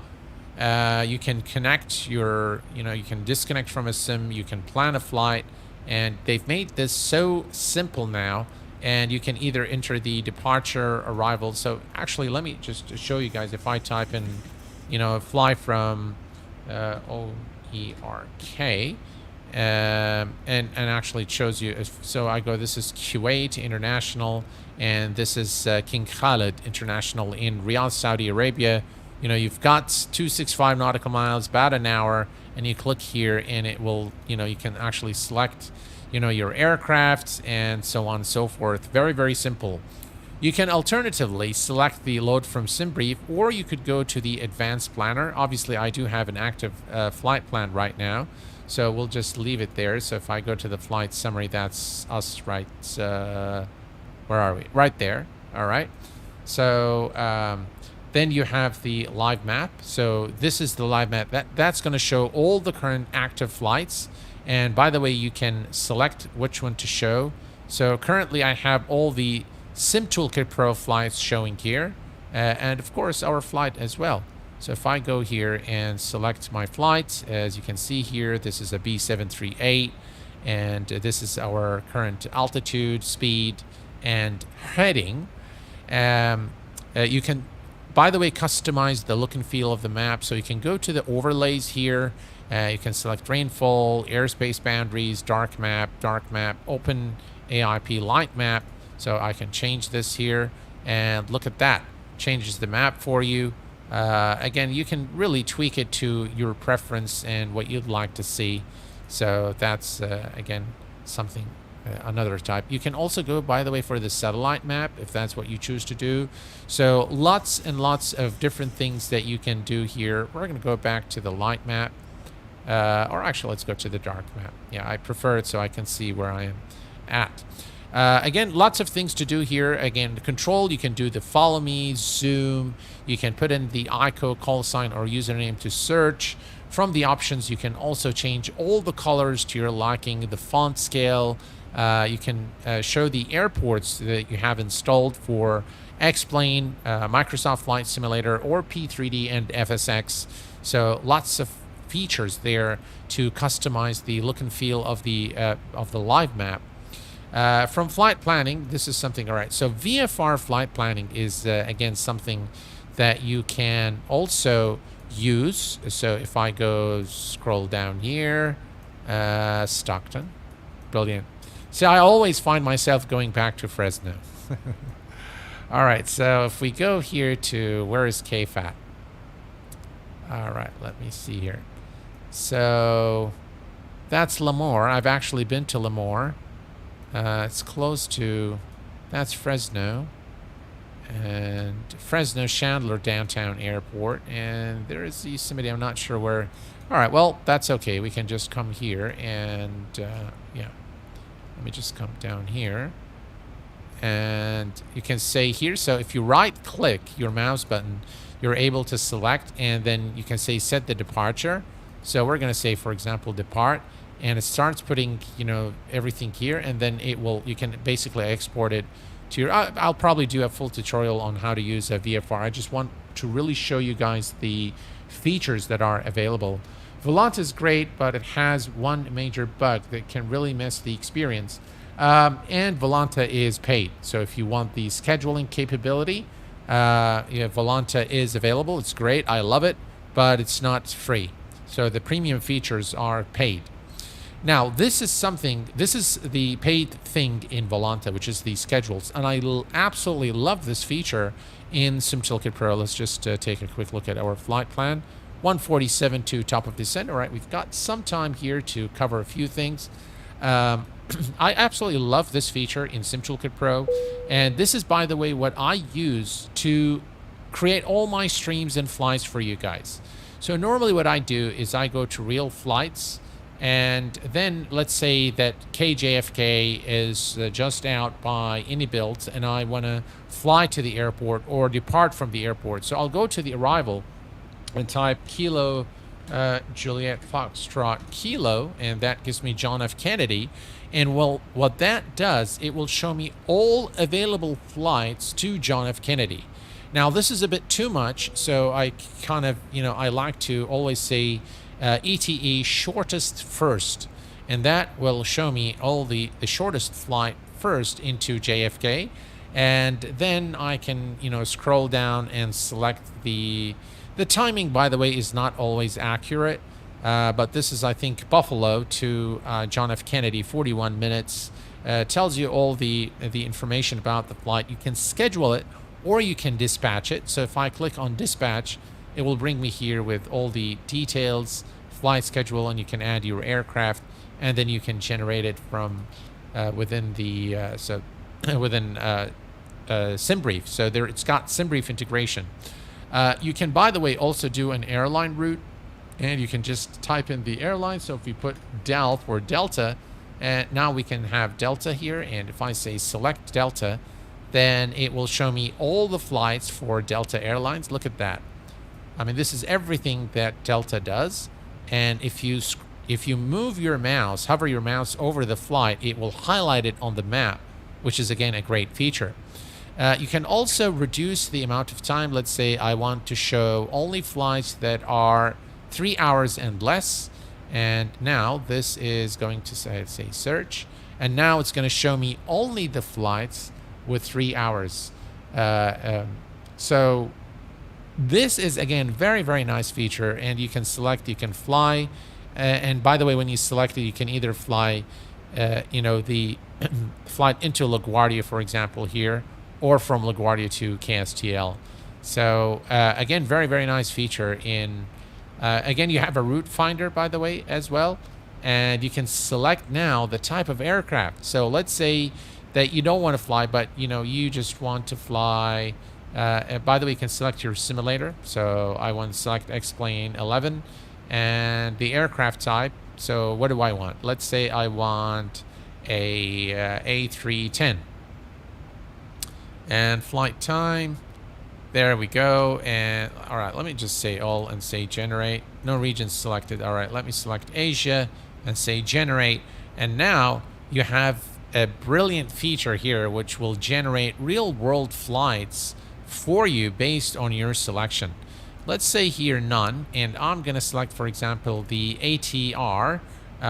[SPEAKER 1] You can connect your, you can disconnect from a sim, you can plan a flight, and they've made this so simple now. And you can either enter the departure, arrival. So actually, let me just show you guys. If I type in, fly from OERK, and actually it shows you. So I go, this is Kuwait International, and this is King Khalid International in Riyadh, Saudi Arabia. You've got 265 nautical miles, about an hour, and you click here, and it will, you can actually select, your aircraft and so on and so forth. Very, very simple. You can alternatively select the load from SimBrief, or you could go to the advanced planner. Obviously, I do have an active flight plan right now, so we'll just leave it there. So if I go to the flight summary, that's us right, where are we? Right there. All right. So then you have the live map. So this is the live map. That's going to show all the current active flights. And by the way, you can select which one to show. So currently I have all the Sim Toolkit Pro flights showing here. And of course our flight as well. So if I go here and select my flight, as you can see here, this is a B738. And this is our current altitude, speed, and heading. You can, by the way, customize the look and feel of the map. So you can go to the overlays here. You can select rainfall, airspace boundaries, dark map, open AIP light map. So I can change this here, and look at that. Changes the map for you. Again, you can really tweak it to your preference and what you'd like to see. So that's, again, something, another type. You can also go, by the way, for the satellite map, if that's what you choose to do. So lots and lots of different things that you can do here. We're going to go back to the light map. Or actually, let's go to the dark map. Yeah, I prefer it so I can see where I am at. Again, lots of things to do here. Again, control, you can do the follow me, zoom. You can put in the ICO call sign or username to search. From the options, you can also change all the colors to your liking, the font scale. You can show the airports that you have installed for X-Plane, Microsoft Flight Simulator, or P3D and FSX. So lots of features there to customize the look and feel of the live map. From flight planning, this is something, all right. So VFR flight planning is again something that you can also use. So if I go scroll down here, Stockton, brilliant. See, I always find myself going back to Fresno. All right, so if we go here to, where is KFAT? All right, let me see here. So that's Lemoore. I've actually been to Lemoore. It's close to, that's Fresno. And Fresno Chandler Downtown Airport. And there is Yosemite. I'm not sure where. All right, well, that's okay. We can just come here and, yeah. Let me just come down here. And you can say here, so if you right-click your mouse button, you're able to select, and then you can say set the departure. So we're going to say, for example, depart, and it starts putting, everything here, and then it will, you can basically export it to your, I'll probably do a full tutorial on how to use a VFR. I just want to really show you guys the features that are available. Volante is great, but it has one major bug that can really mess the experience. And Volanta is paid. So if you want the scheduling capability, yeah, Volanta is available. It's great. I love it, but it's not free. So the premium features are paid. Now, this is the paid thing in Volanta, which is the schedules. And I absolutely love this feature in Toolkit Pro. Let's just take a quick look at our flight plan. 147 to top of descent. All right, we've got some time here to cover a few things. I absolutely love this feature in Toolkit Pro. And this is, by the way, what I use to create all my streams and flights for you guys. So normally what I do is I go to real flights, and then let's say that KJFK is just out by any builds, and I want to fly to the airport or depart from the airport. So I'll go to the arrival and type Kilo Juliet Foxtrot Kilo, and that gives me John F. Kennedy. And well, what that does, it will show me all available flights to John F. Kennedy. Now, this is a bit too much, so I kind of, I like to always say ETE shortest first, and that will show me all the shortest flight first into JFK, and then I can, scroll down and select the timing, by the way, is not always accurate, but this is, I think, Buffalo to John F. Kennedy, 41 minutes. Tells you all the information about the flight. You can schedule it, or you can dispatch it. So if I click on dispatch, it will bring me here with all the details, flight schedule, and you can add your aircraft, and then you can generate it from within the within SimBrief. So there, it's got SimBrief integration. You can, by the way, also do an airline route, and you can just type in the airline. So if we put Del for Delta, and now we can have Delta here, and if I say select Delta, then it will show me all the flights for Delta Airlines. Look at that. I mean, this is everything that Delta does. And if you move your mouse, hover your mouse over the flight, it will highlight it on the map, which is, again, a great feature. You can also reduce the amount of time. Let's say I want to show only flights that are 3 hours and less. And now this is going to say search. And now it's going to show me only the flights with 3 hours. So this is, again, very, very nice feature. And you can select, you can fly. And by the way, when you select it, you can either fly, the flight into LaGuardia, for example, here, or from LaGuardia to KSTL. So again, very, very nice feature. Again, you have a route finder, by the way, as well. And you can select now the type of aircraft. So let's say that you don't want to fly, but you just want to fly. By the way, you can select your simulator. So I want to select xplane 11 and the aircraft type. So what do I want? Let's say I want a A310. And flight time. There we go. And all right, let me just say all and say generate. No region selected. All right, let me select Asia and say generate. And now you have a brilliant feature here which will generate real world flights for you based on your selection. Let's say here none, and I'm going to select, for example, the ATR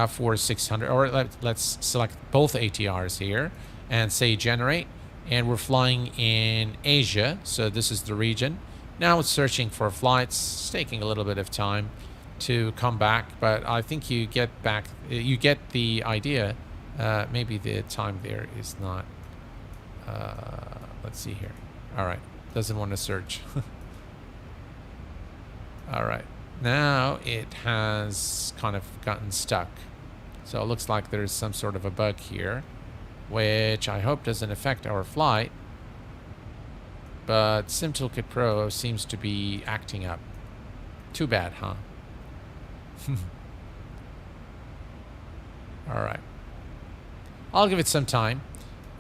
[SPEAKER 1] for 600, or let's select both ATRs here and say generate. And we're flying in Asia, so this is the region. Now it's searching for flights. It's taking a little bit of time to come back, but I think you get the idea. Maybe the time there is not. Let's see here. All right, doesn't want to search. All right, now it has kind of gotten stuck. So it looks like there's some sort of a bug here, which I hope doesn't affect our flight. But Toolkit Pro seems to be acting up. Too bad, huh? All right. I'll give it some time.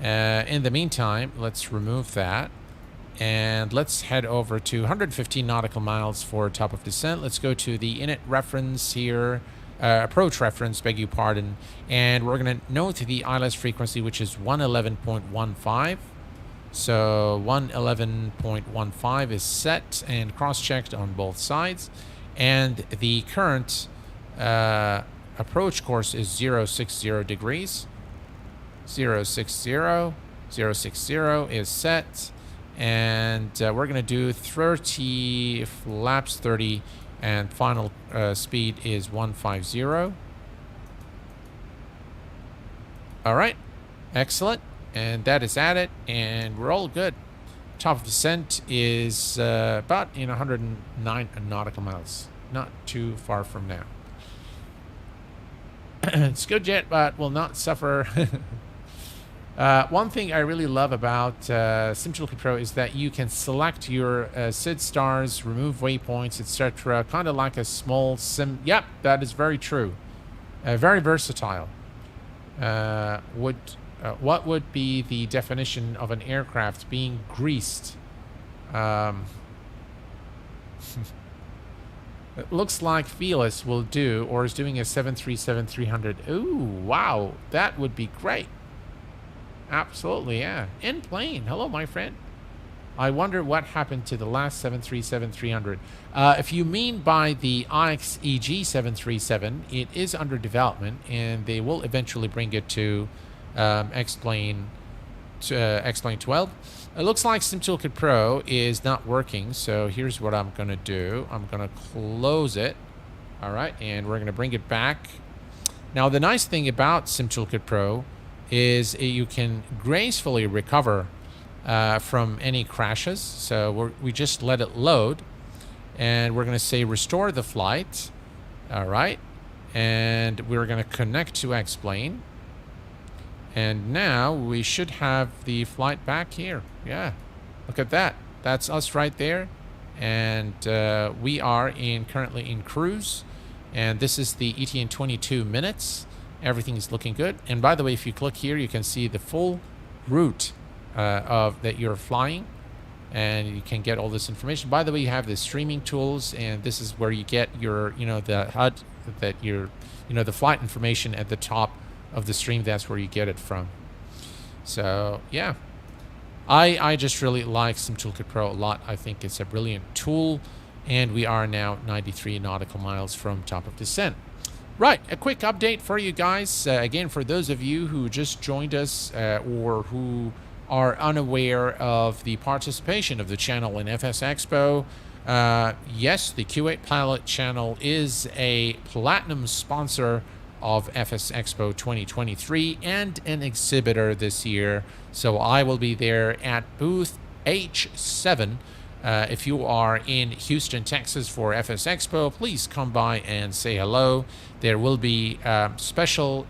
[SPEAKER 1] In the meantime, let's remove that. And let's head over to 115 nautical miles for top of descent. Let's go to the init reference here. Approach reference, beg your pardon. And we're going to note the ILS frequency, which is 111.15. So 111.15 is set and cross-checked on both sides. And the current approach course is 060 degrees. 060. 060 is set. And we're going to do 30 flaps 30, and final speed is 150. All right, excellent. And that is at it, and we're all good. Top of descent is about 109 nautical miles. Not too far from now. It's good jet, but will not suffer. One thing I really love about Toolkit Pro is that you can select your SID stars, remove waypoints, etc. Kind of like a small sim. Yep, that is very true. Very versatile. What would be the definition of an aircraft being greased? It looks like Felis will do, or is doing a 737-300. Ooh, wow, that would be great. Absolutely, yeah. In plane. Hello, my friend. I wonder what happened to the last 737-300. If you mean by the IXEG 737, it is under development, and they will eventually bring it to xplane 12. It looks like Toolkit Pro is not working, so here's what I'm going to do. I'm going to close it. All right, and we're going to bring it back. Now, the nice thing about Toolkit Pro is you can gracefully recover from any crashes. So we just let it load, and we're going to say restore the flight. All right, and we're going to connect to xplane. And now we should have the flight back here. Yeah, look at that. That's us right there. And we are currently in cruise. And this is the ETA in 22 minutes. Everything is looking good. And by the way, if you click here, you can see the full route that you're flying. And you can get all this information. By the way, you have the streaming tools. And this is where you get your, the HUD, the flight information at the top of the stream. That's where you get it from. So yeah, I just really like Toolkit Pro a lot. I think it's a brilliant tool, and we are now 93 nautical miles from top of descent. Right, a quick update for you guys. Again, for those of you who just joined us or who are unaware of the participation of the channel in FS Expo, yes, the Q8 Pilot channel is a platinum sponsor of FS Expo 2023 and an exhibitor this year. So I will be there at booth H7. If you are in Houston, Texas for FS Expo, please come by and say hello. There will be special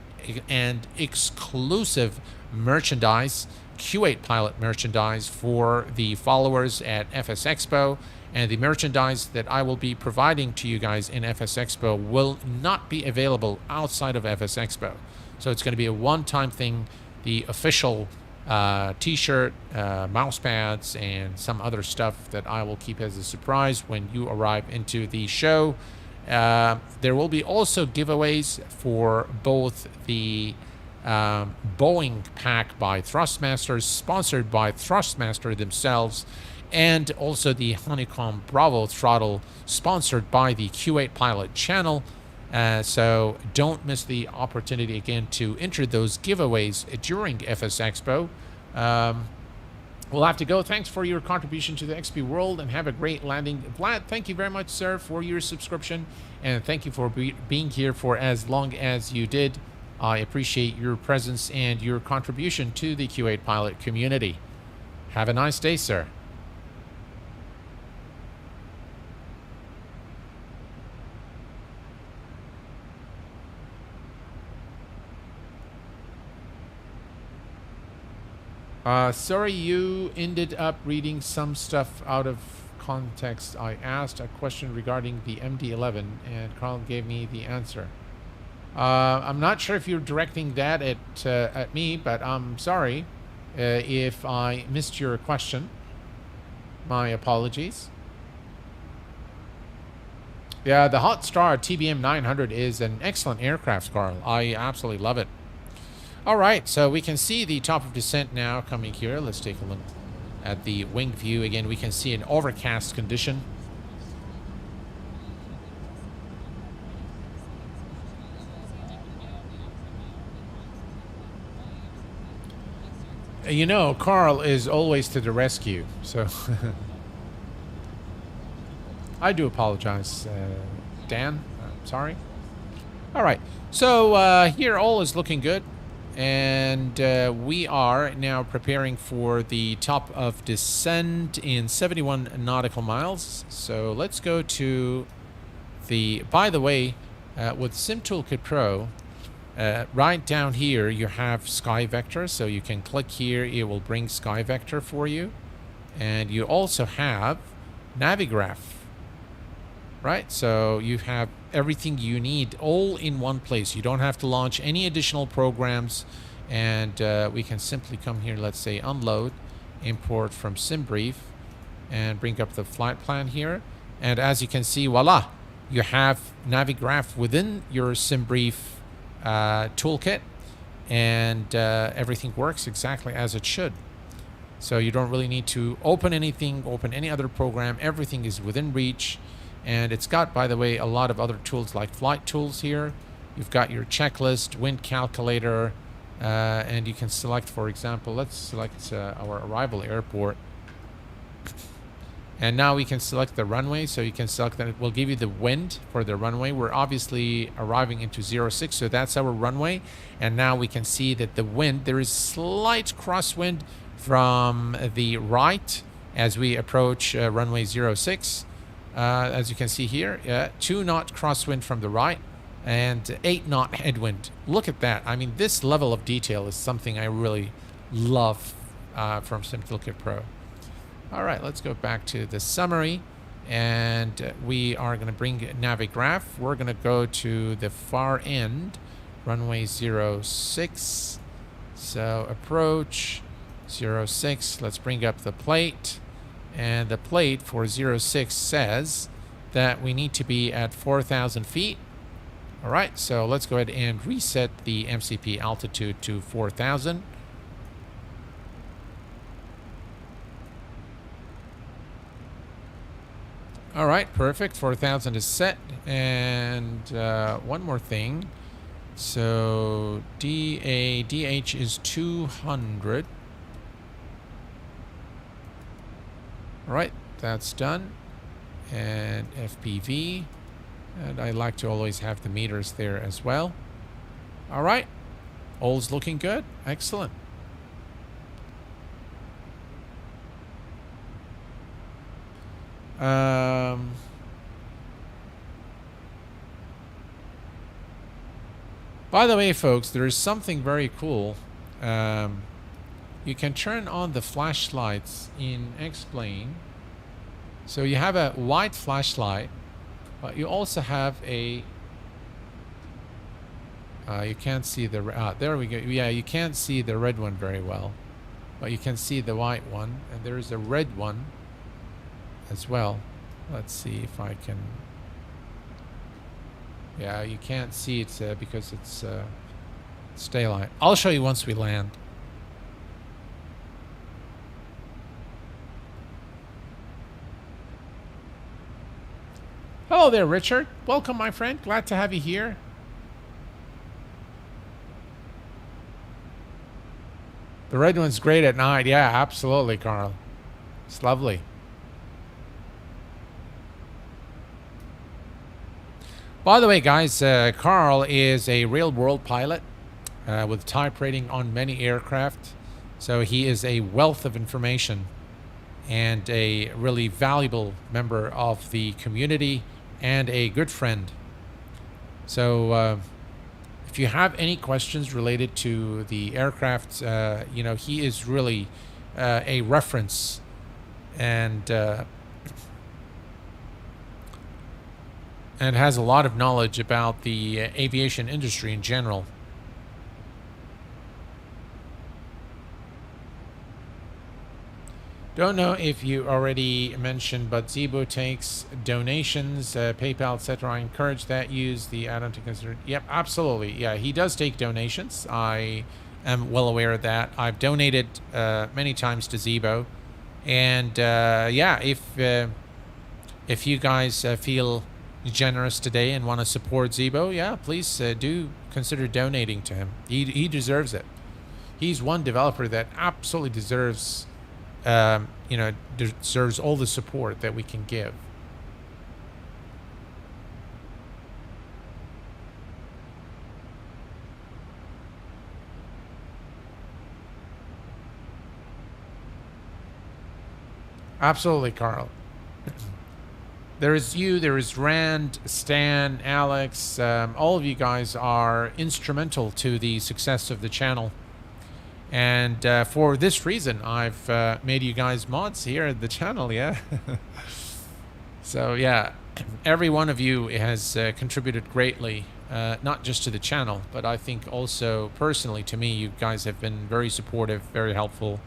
[SPEAKER 1] and exclusive merchandise, Q8 Pilot merchandise for the followers at FS Expo. And the merchandise that I will be providing to you guys in FS Expo will not be available outside of FS Expo. So it's going to be a one-time thing. The official t-shirt, mouse pads, and some other stuff that I will keep as a surprise when you arrive into the show. There will be also giveaways for both the Boeing pack by Thrustmasters, sponsored by Thrustmaster themselves, and also the Honeycomb Bravo throttle, sponsored by the Q8 Pilot channel. So don't miss the opportunity again to enter those giveaways during FS Expo. We'll have to go. Thanks for your contribution to the XP world, and have a great landing. Vlad, thank you very much, sir, for your subscription, and thank you for being here for as long as you did. I appreciate your presence and your contribution to the Q8 Pilot community. Have a nice day, sir. Sorry, you ended up reading some stuff out of context. I asked a question regarding the MD-11, and Carl gave me the answer. I'm not sure if you're directing that at me, but I'm sorry if I missed your question. My apologies. Yeah, the Hot Star TBM 900 is an excellent aircraft, Carl. I absolutely love it. All right, so we can see the top of descent now coming here. Let's take a look at the wing view. Again, we can see an overcast condition. You know, Carl is always to the rescue, so I do apologize, Dan. I'm sorry. All right, so here all is looking good, and we are now preparing for the top of descent in 71 nautical miles. So let's go to the, by the way, with Sim Toolkit Pro, right down here you have Sky Vector, so you can click here, it will bring Sky Vector for you. And you also have Navigraph, right? So you have everything you need all in one place. You don't have to launch any additional programs, and we can simply come here, let's say unload, import from SimBrief, and bring up the flight plan here. And as you can see, voila, you have Navigraph within your SimBrief toolkit, and everything works exactly as it should. So you don't really need to open anything, open any other program. Everything is within reach. And it's got, by the way, a lot of other tools like flight tools here. You've got your checklist, wind calculator, and you can select, for example, let's select our arrival airport. And now we can select the runway, so you can select that. It will give you the wind for the runway. We're obviously arriving into 06, so that's our runway. And now we can see that the wind, there is slight crosswind from the right as we approach runway 06. As you can see here, 2 knot crosswind from the right and 8 knot headwind. Look at that. I mean, this level of detail is something I really love from Sim Toolkit Pro. All right, let's go back to the summary, and we are going to bring Navigraph. We're going to go to the far end, runway 06. So approach 06. Let's bring up the plate. And the plate for 06 says that we need to be at 4,000 feet. All right, so let's go ahead and reset the MCP altitude to 4,000. All right, perfect. 4,000 is set. And one more thing. So DH is 200. All right, that's done. And FPV. And I like to always have the meters there as well. All right, all's looking good. Excellent. By the way, folks, there is something very cool. You can turn on the flashlights in xplane. So you have a white flashlight, but you also have a you can't see the there we go. Yeah, you can't see the red one very well, but you can see the white one, and there is a red one as well. Let's see if I can. Yeah, you can't see it because it's daylight. I'll show you once we land. Hello there, Richard. Welcome, my friend. Glad to have you here. The red one's great at night. Yeah, absolutely, Carl. It's lovely. By the way, guys, Carl is a real-world pilot with type rating on many aircraft. So he is a wealth of information and a really valuable member of the community and a good friend. So if you have any questions related to the aircraft, you know, he is really a reference, and has a lot of knowledge about the aviation industry in general. Don't know if you already mentioned, but Zibo takes donations, PayPal, etc. I encourage that. Use the add-on to consider. Yep, absolutely. Yeah, he does take donations. I am well aware of that. I've donated many times to Zibo, and yeah, if you guys feel generous today and want to support Zibo, yeah, please do consider donating to him. He deserves it. He's one developer that absolutely deserves, deserves all the support that we can give. Absolutely, Carl. There is you, there is Rand, Stan, Alex. All of you guys are instrumental to the success of the channel. And for this reason, I've made you guys mods here at the channel, yeah? So, yeah, every one of you has contributed greatly, not just to the channel, but I think also personally to me. You guys have been very supportive, very helpful.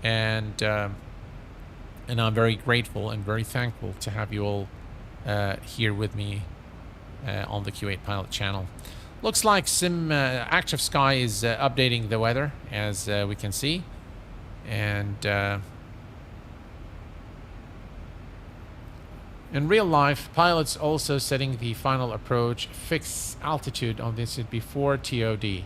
[SPEAKER 1] And I'm very grateful and very thankful to have you all here with me on the Q8 Pilot channel. Looks like Active Sky is updating the weather, as we can see. And in real life, pilots also setting the final approach fixed altitude on this before TOD.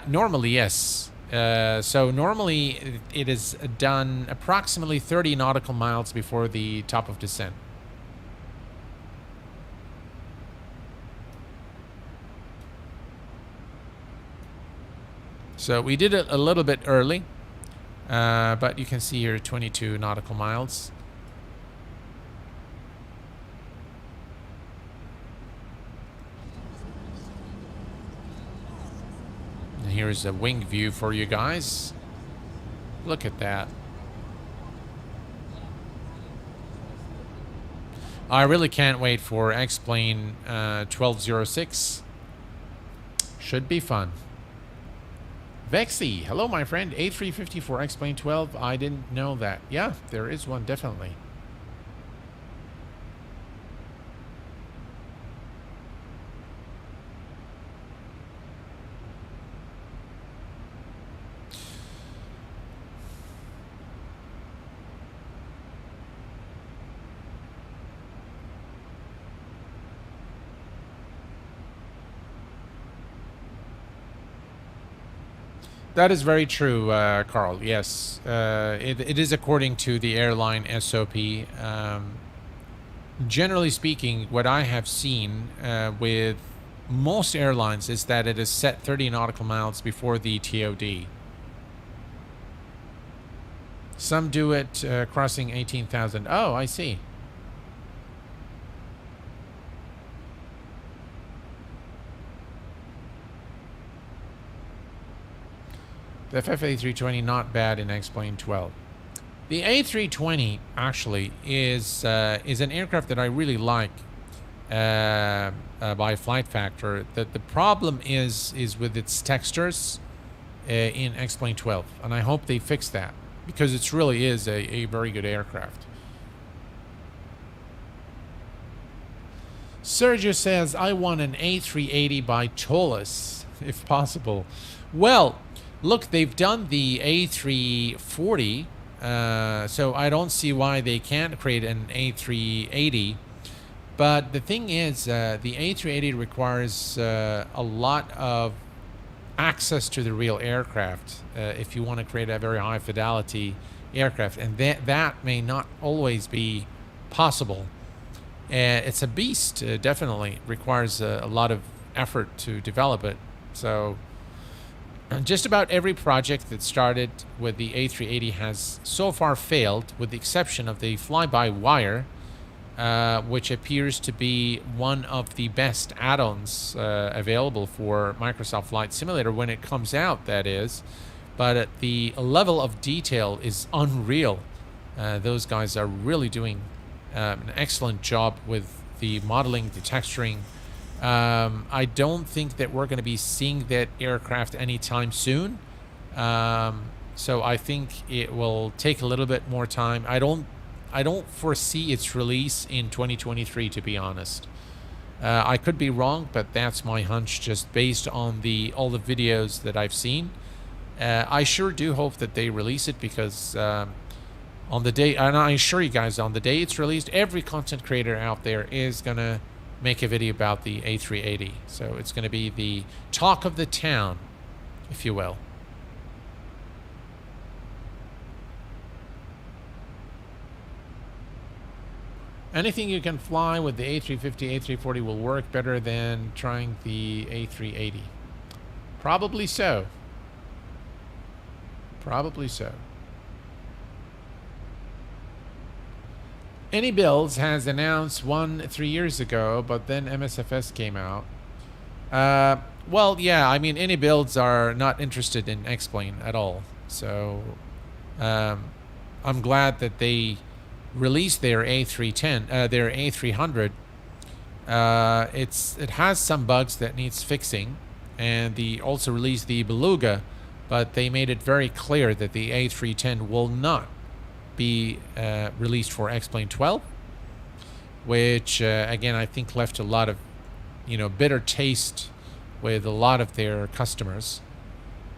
[SPEAKER 1] Normally, yes. So normally it is done approximately 30 nautical miles before the top of descent. So we did it a little bit early, but you can see here 22 nautical miles. And here's a wing view for you guys. Look at that. I really can't wait for xplane 1206. Should be fun. Vexy, hello my friend. A350 for xplane 12. I didn't know that. Yeah, there is one, definitely. That is very true, Carl. Yes, it is according to the airline SOP. Generally speaking, what I have seen with most airlines is that it is set 30 nautical miles before the TOD. Some do it crossing 18,000. Oh, I see. The FF-A320 not bad in xplane 12. The A320 actually is an aircraft that I really like by flight factor. The problem is with its textures in xplane 12, and I hope they fix that because it really is a very good aircraft. Sergio says, I want an A380 by Tolis, if possible. Well, look, they've done the A340, so I don't see why they can't create an A380. But the thing is, the A380 requires a lot of access to the real aircraft if you want to create a very high fidelity aircraft, and that may not always be possible. It's a beast, definitely requires a lot of effort to develop it. So just about every project that started with the A380 has so far failed, with the exception of the fly-by-wire, which appears to be one of the best add-ons available for Microsoft Flight Simulator when it comes out, that is. But the level of detail is unreal. Those guys are really doing an excellent job with the modeling, the texturing. I don't think that we're going to be seeing that aircraft anytime soon. So I think it will take a little bit more time. I don't foresee its release in 2023, to be honest. I could be wrong, but that's my hunch just based on all the videos that I've seen. I sure do hope that they release it because on the day, and I assure you guys, on the day it's released, every content creator out there is going to make a video about the A380. So it's going to be the talk of the town, if you will. Anything you can fly with the A350, A340 will work better than trying the A380. Probably so. Probably so. Any Builds has announced one 3 years ago, but then MSFS came out. Well, yeah, I mean, Any Builds are not interested in X-Plane at all. So, I'm glad that they released their A310, their A300. It has some bugs that needs fixing, and they also released the Beluga, but they made it very clear that the A310 will not be released for X-Plane 12, which again I think left a lot of bitter taste with a lot of their customers.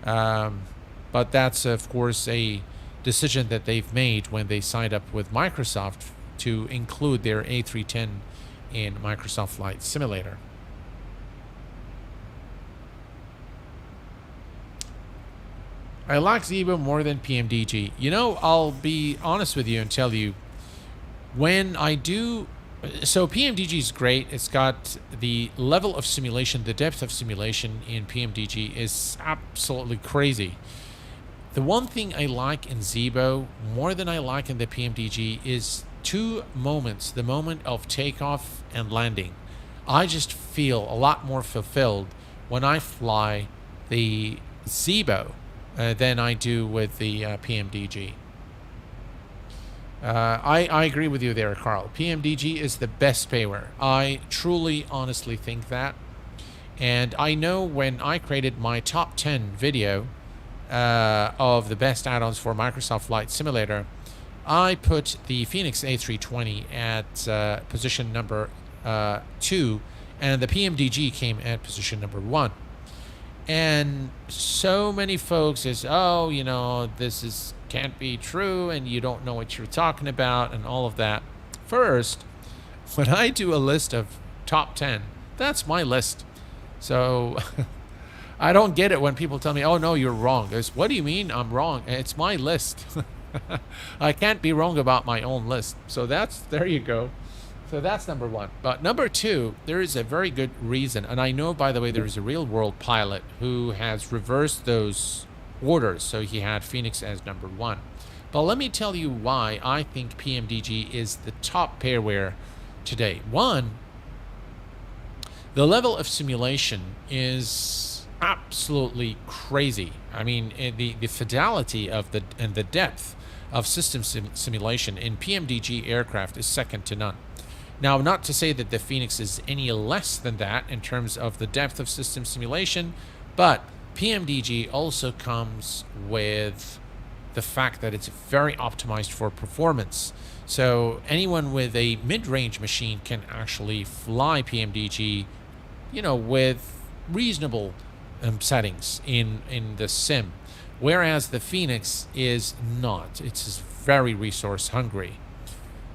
[SPEAKER 1] But that's of course a decision that they've made when they signed up with Microsoft to include their A310 in Microsoft Flight Simulator. I like Zibo more than PMDG. I'll be honest with you and tell you, when I do... So PMDG is great. It's got the level of simulation, the depth of simulation in PMDG is absolutely crazy. The one thing I like in Zibo more than I like in the PMDG is two moments. The moment of takeoff and landing. I just feel a lot more fulfilled when I fly the Zibo than I do with the PMDG. I agree with you there, Carl. PMDG is the best payware. I truly, honestly think that. And I know when I created my top 10 video of the best add-ons for Microsoft Flight Simulator, I put the Phoenix A320 at position number 2, and the PMDG came at position number 1. And so many folks is, this can't be true, and you don't know what you're talking about, and all of that. First, when I do a list of top 10, that's my list. So I don't get it when people tell me, oh, no, you're wrong. What do you mean I'm wrong? It's my list. I can't be wrong about my own list. So there you go. So that's number 1. But number 2, there is a very good reason. And I know, by the way, there is a real world pilot who has reversed those orders. So he had Phoenix as number 1. But let me tell you why I think PMDG is the top pairware today. 1, the level of simulation is absolutely crazy. I mean, the fidelity of and the depth of system simulation in PMDG aircraft is second to none. Now, not to say that the Phoenix is any less than that in terms of the depth of system simulation, but PMDG also comes with the fact that it's very optimized for performance. So anyone with a mid-range machine can actually fly PMDG, with reasonable settings in the sim, whereas the Phoenix is not. It's very resource hungry.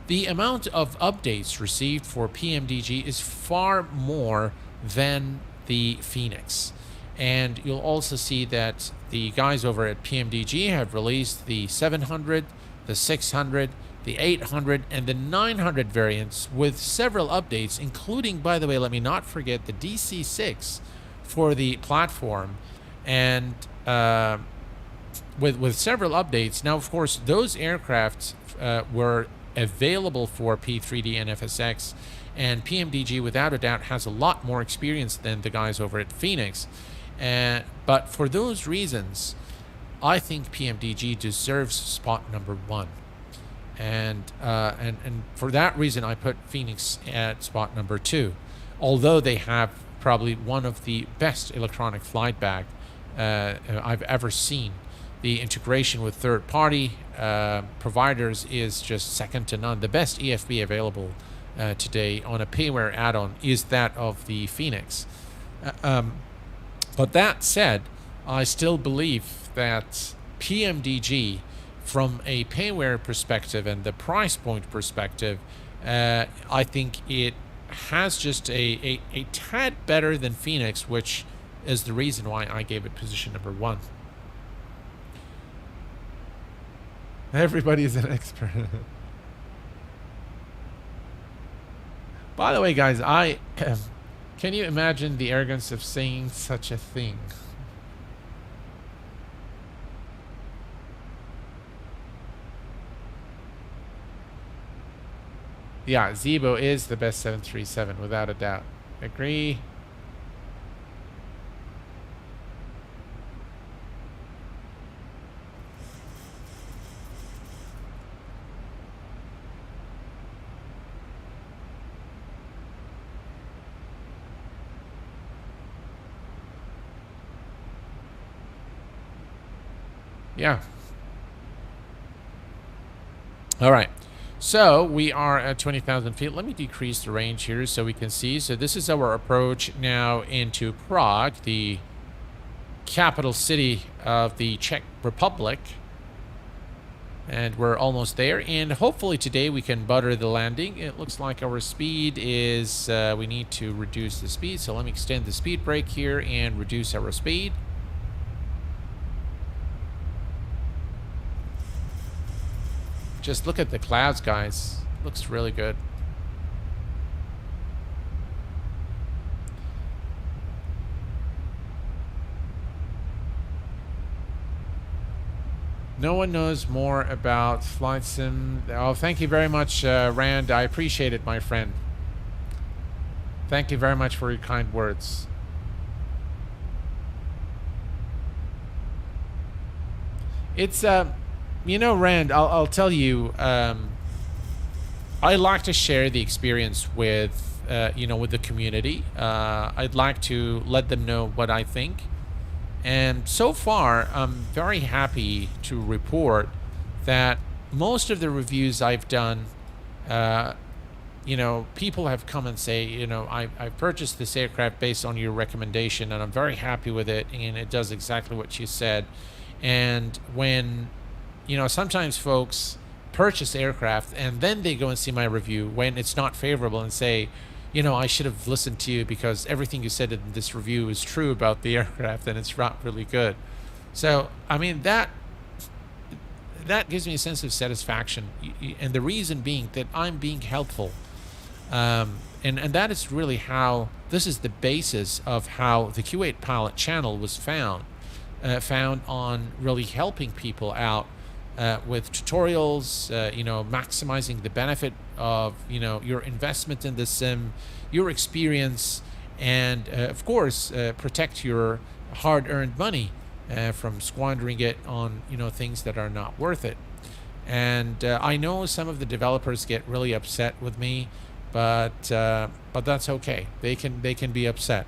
[SPEAKER 1] The amount of updates received for PMDG is far more than the Phoenix. And you'll also see that the guys over at PMDG have released the 700, the 600, the 800, and the 900 variants with several updates, including, by the way, let me not forget the DC-6 for the platform, and with several updates. Now, of course, those aircraft were available for P3D and FSX, and PMDG without a doubt has a lot more experience than the guys over at Phoenix. But for those reasons, I think PMDG deserves spot number 1. And for that reason, I put Phoenix at spot number 2. Although they have probably one of the best electronic flight bag I've ever seen. The integration with third-party providers is just second to none. The best EFB available today on a payware add-on is that of the Phoenix. But that said, I still believe that PMDG, from a payware perspective and the price point perspective, I think it has just a tad better than Phoenix, which is the reason why I gave it position number 1. Everybody is an expert. By the way, guys, can you imagine the arrogance of saying such a thing? Yeah, Zibo is the best 737 without a doubt. Agree. Yeah. All right. So we are at 20,000 feet. Let me decrease the range here so we can see. So this is our approach now into Prague, the capital city of the Czech Republic. And we're almost there. And hopefully today we can butter the landing. It looks like our speed is, we need to reduce the speed. So let me extend the speed brake here and reduce our speed. Just look at the clouds, guys. Looks really good. No one knows more about flight sim. Oh, thank you very much, Rand. I appreciate it, my friend. Thank you very much for your kind words. It's you know, Rand, I'll tell you, I like to share the experience with, you know, with the community. I'd like to let them know what I think. And so far, I'm very happy to report that most of the reviews I've done, you know, people have come and say, you know, I purchased this aircraft based on your recommendation, and I'm very happy with it, and it does exactly what you said. And when, you know, sometimes folks purchase aircraft and then they go and see my review when it's not favorable and say, you know, I should have listened to you because everything you said in this review is true about the aircraft and it's not really good. So, I mean, that gives me a sense of satisfaction. And the reason being that I'm being helpful. And that is really how, this is the basis of how the Q8 Pilot channel was found on really helping people out with tutorials, you know, maximizing the benefit of, you know, your investment in the sim, your experience, and of course, protect your hard-earned money from squandering it on, you know, things that are not worth it. And I know some of the developers get really upset with me, but that's okay. They can be upset,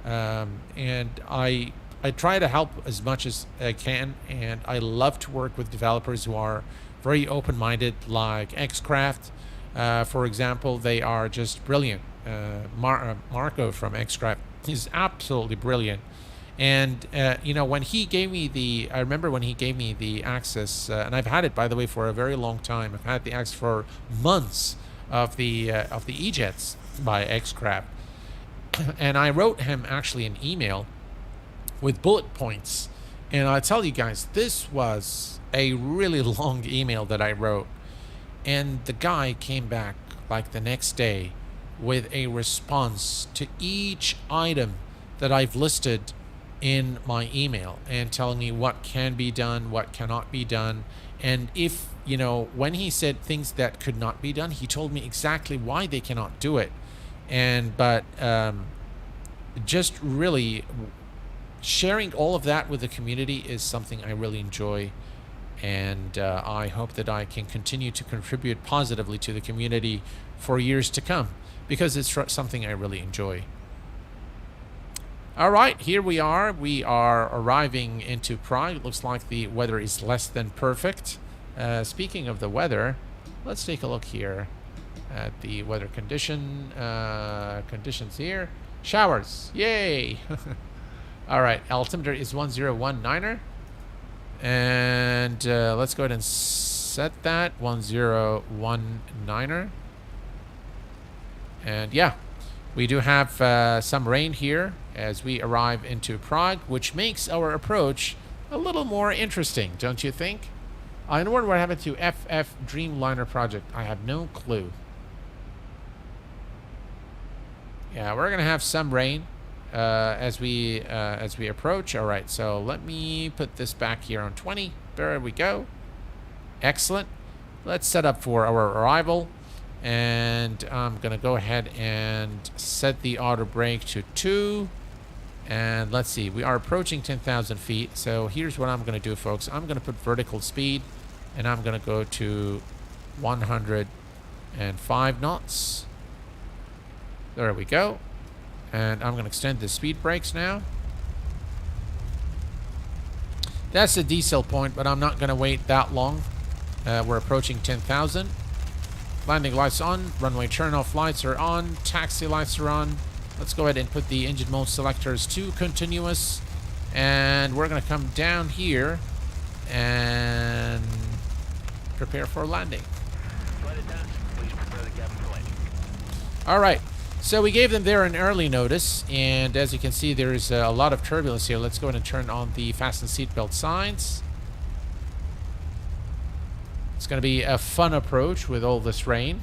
[SPEAKER 1] and I try to help as much as I can, and I love to work with developers who are very open-minded, like Xcraft, for example. They are just brilliant. Marco from Xcraft is absolutely brilliant. And, you know, when he gave me I remember when he gave me the access, and I've had it, by the way, for a very long time. I've had the access for months of the E-Jets by Xcraft. And I wrote him actually an email with bullet points, and I'll tell you guys, this was a really long email that I wrote, and the guy came back like the next day with a response to each item that I've listed in my email and telling me what can be done, what cannot be done, and if, you know, when he said things that could not be done, he told me exactly why they cannot do it. And but just really sharing all of that with the community is something I really enjoy, and I hope that I can continue to contribute positively to the community for years to come, because it's something I really enjoy. All right, here we are. We are arriving into Prague. It looks like the weather is less than perfect. Speaking of the weather, let's take a look here at the weather conditions here. Showers, yay! All right, altimeter is 1019er, and let's go ahead and set that 1019er. And yeah, we do have some rain here as we arrive into Prague, which makes our approach a little more interesting, don't you think? I wonder what happened to FF Dreamliner project. I have no clue. Yeah, we're gonna have some rain as we approach. All right, so let me put this back here on 20. There we go. Excellent. Let's set up for our arrival, and I'm gonna go ahead and set the auto brake to 2. And let's see, we are approaching 10,000 feet. So here's what I'm gonna do, folks. I'm gonna put vertical speed, and I'm gonna go to 105 knots. There we go. And I'm gonna extend the speed brakes now. That's the diesel point, but I'm not gonna wait that long. We're approaching 10,000. Landing lights on, runway turn-off lights are on, taxi lights are on. Let's go ahead and put the engine mode selectors to continuous. And we're gonna come down here and prepare for landing.
[SPEAKER 2] Flight attendants, please prepare the cabin for landing.
[SPEAKER 1] All right, so we gave them there an early notice, and as you can see, there's a lot of turbulence here. Let's go ahead and turn on the fasten seatbelt signs. It's going to be a fun approach with all this rain.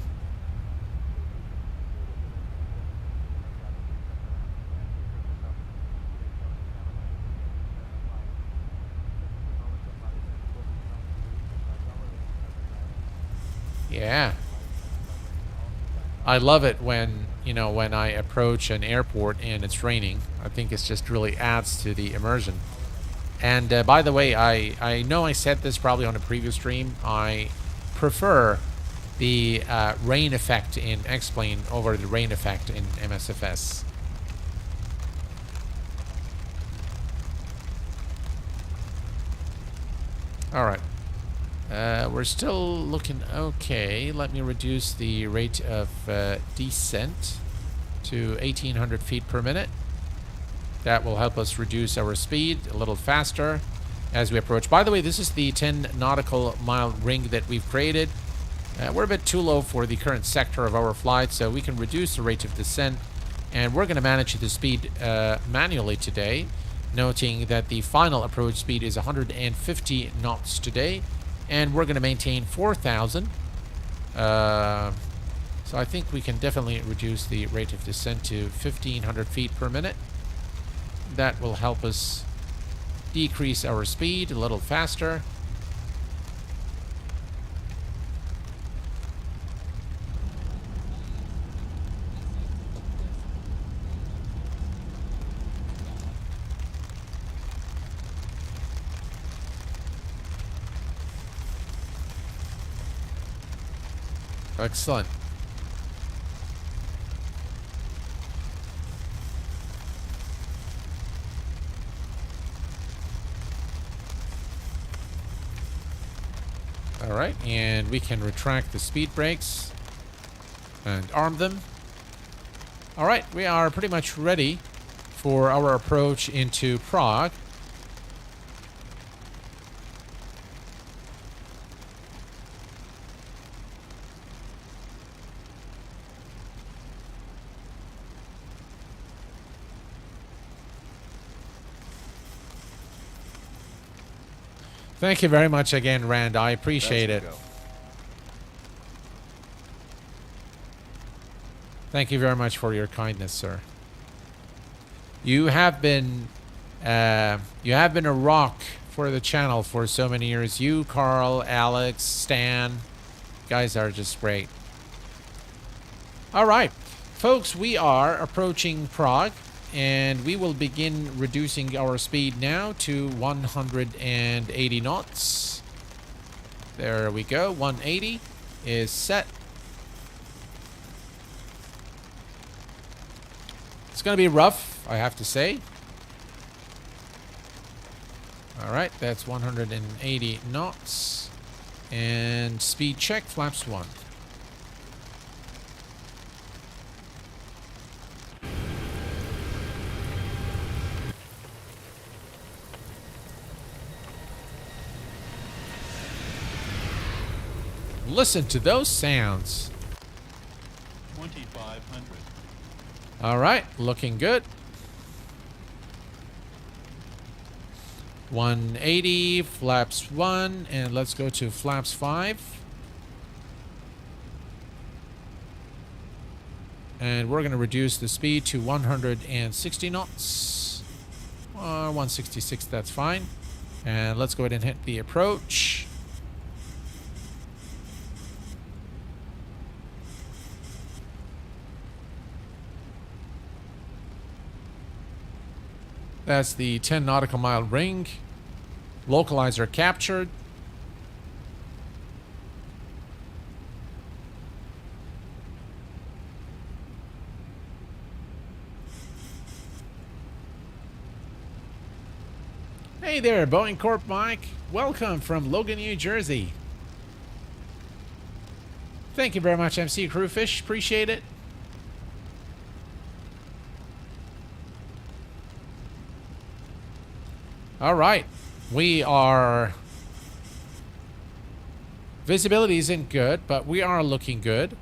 [SPEAKER 1] Yeah. I love it when, when I approach an airport and it's raining. I think it just really adds to the immersion. And by the way, I know I said this probably on a previous stream. I prefer the rain effect in xplane over the rain effect in MSFS. All right. We're still looking okay. Let me reduce the rate of descent to 1,800 feet per minute. That will help us reduce our speed a little faster as we approach. By the way, this is the 10 nautical mile ring that we've created. We're a bit too low for the current sector of our flight, so we can reduce the rate of descent. And we're going to manage the speed manually today, noting that the final approach speed is 150 knots today. And we're going to maintain 4,000. So I think we can definitely reduce the rate of descent to 1,500 feet per minute. That will help us decrease our speed a little faster. Excellent. All right, and we can retract the speed brakes and arm them. All right, we are pretty much ready for our approach into Prague. Thank you very much again, Rand. I appreciate it.
[SPEAKER 7] Go.
[SPEAKER 1] Thank you very much for your kindness, sir. You have been a rock for the channel for so many years. You, Carl, Alex, Stan, guys are just great. All right, folks, we are approaching Prague. And we will begin reducing our speed now to 180 knots. There we go. 180 is set. It's going to be rough, I have to say. All right, that's 180 knots. And speed check, flaps 1. Listen to those sounds.
[SPEAKER 8] 2,500.
[SPEAKER 1] All right, looking good. 180, flaps 1, and let's go to flaps 5. And we're going to reduce the speed to 160 knots. 166, that's fine. And let's go ahead and hit the approach. That's the 10 nautical mile ring. Localizer captured. Hey there, Boeing Corp Mike. Welcome from Logan, New Jersey. Thank you very much, MC Crewfish. Appreciate it. All right. We are... Visibility isn't good, but we are looking good.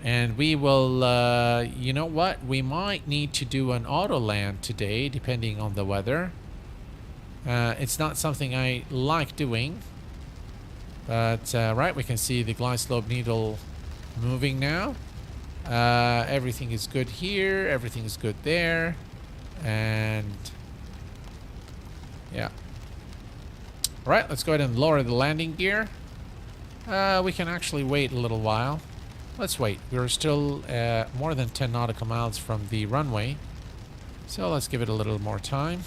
[SPEAKER 1] And we will, you know what? We might need to do an auto land today, depending on the weather. It's not something I like doing. But, right, we can see the glide slope needle moving now. Everything is good here. Everything is good there. And... yeah. All right, let's go ahead and lower the landing gear. We can actually wait a little while. Let's wait. We're still more than 10 nautical miles from the runway. So let's give it a little more time.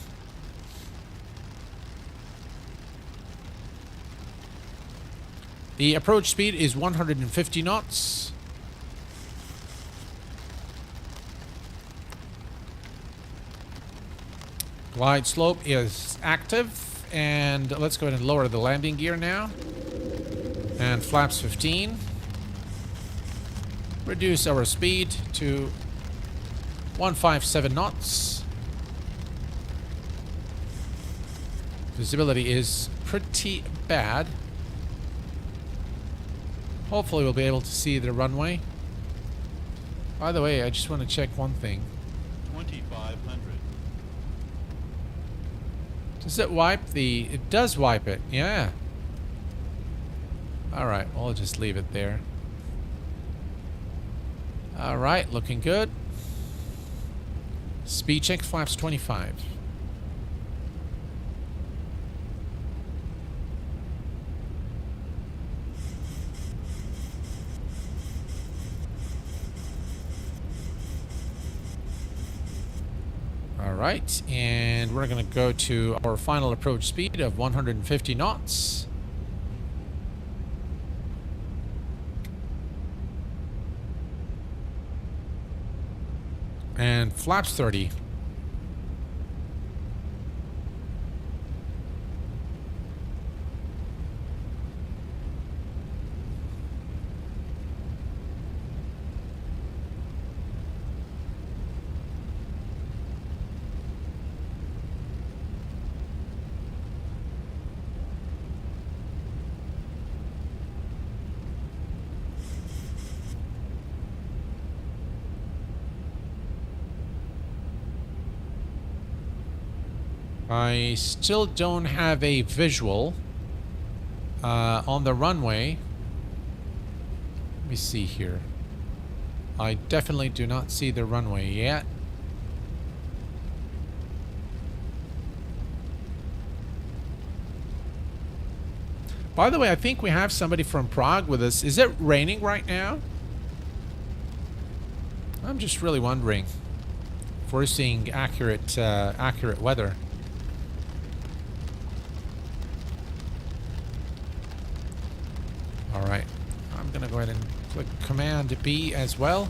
[SPEAKER 1] The approach speed is 150 knots. Glide slope is active. And let's go ahead and lower the landing gear now. And flaps 15. Reduce our speed to 157 knots. Visibility is pretty bad. Hopefully we'll be able to see the runway. By the way, I just want to check one thing.
[SPEAKER 8] 2500.
[SPEAKER 1] Does it wipe the... It does wipe it, yeah. Alright, well, I'll just leave it there. Alright, looking good. Speed check, flaps 25. Alright, and we're going to go to our final approach speed of 150 knots. And flaps 30. I still don't have a visual on the runway. Let me see here. I definitely do not see the runway yet. By the way, I think we have somebody from Prague with us. Is it raining right now? I'm just really wondering if we're seeing accurate weather. All right, I'm gonna go ahead and click Command B as well.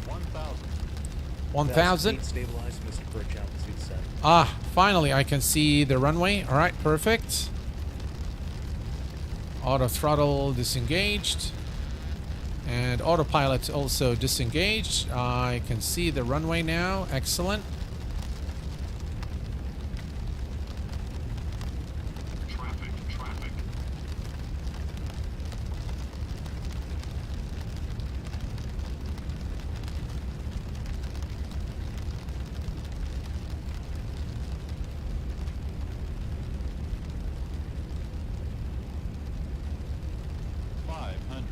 [SPEAKER 8] 1000.
[SPEAKER 1] 1000.
[SPEAKER 7] Stabilized, Mr. Perch, altitude set.
[SPEAKER 1] Ah, finally I can see the runway. All right, perfect. Auto throttle disengaged. And autopilot also disengaged. I can see the runway now. Excellent.
[SPEAKER 8] Traffic. 500.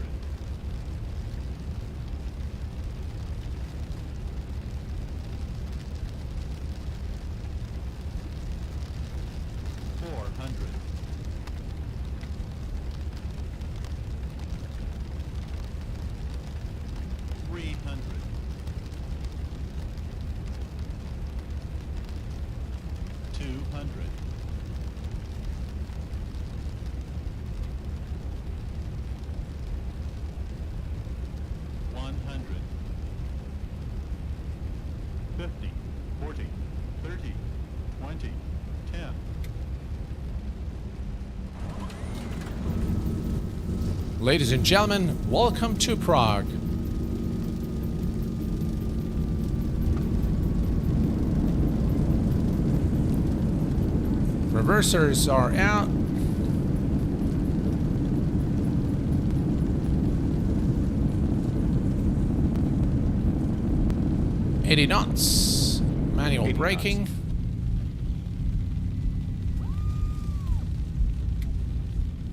[SPEAKER 8] 200. $100. 50, 40, 30, 20, 10.
[SPEAKER 1] Ladies and gentlemen, welcome to Prague. Reversers are out. ADDONS. Manual
[SPEAKER 7] 80
[SPEAKER 1] braking.
[SPEAKER 7] knots.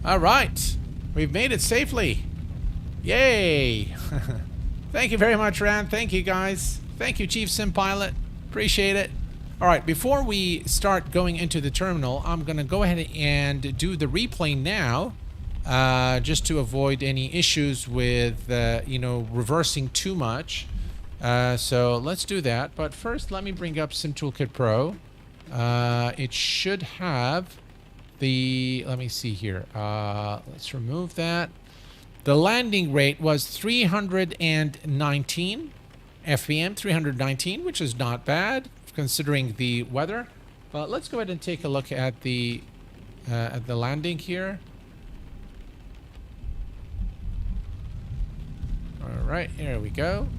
[SPEAKER 1] All right. We've made it safely. Yay. Thank you very much, Rand. Thank you, guys. Thank you, Chief Sim Pilot. Appreciate it. All right, before we start going into the terminal, I'm going to go ahead and do the replay now, just to avoid any issues with, you know, reversing too much. So let's do that. But first, let me bring up Sim Toolkit Pro. It should have the, let me see here. Let's remove that. The landing rate was 319 FPM, 319, which is not bad considering the weather. But let's go ahead and take a look at the landing here. All right, here we go.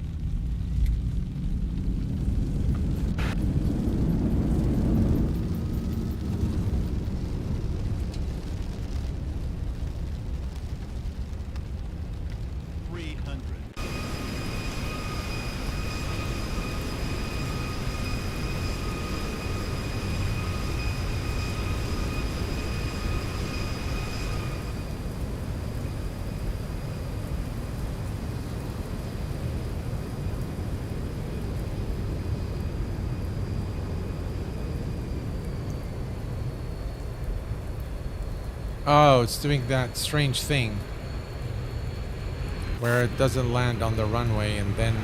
[SPEAKER 1] Oh, it's doing that strange thing where it doesn't land on the runway and then...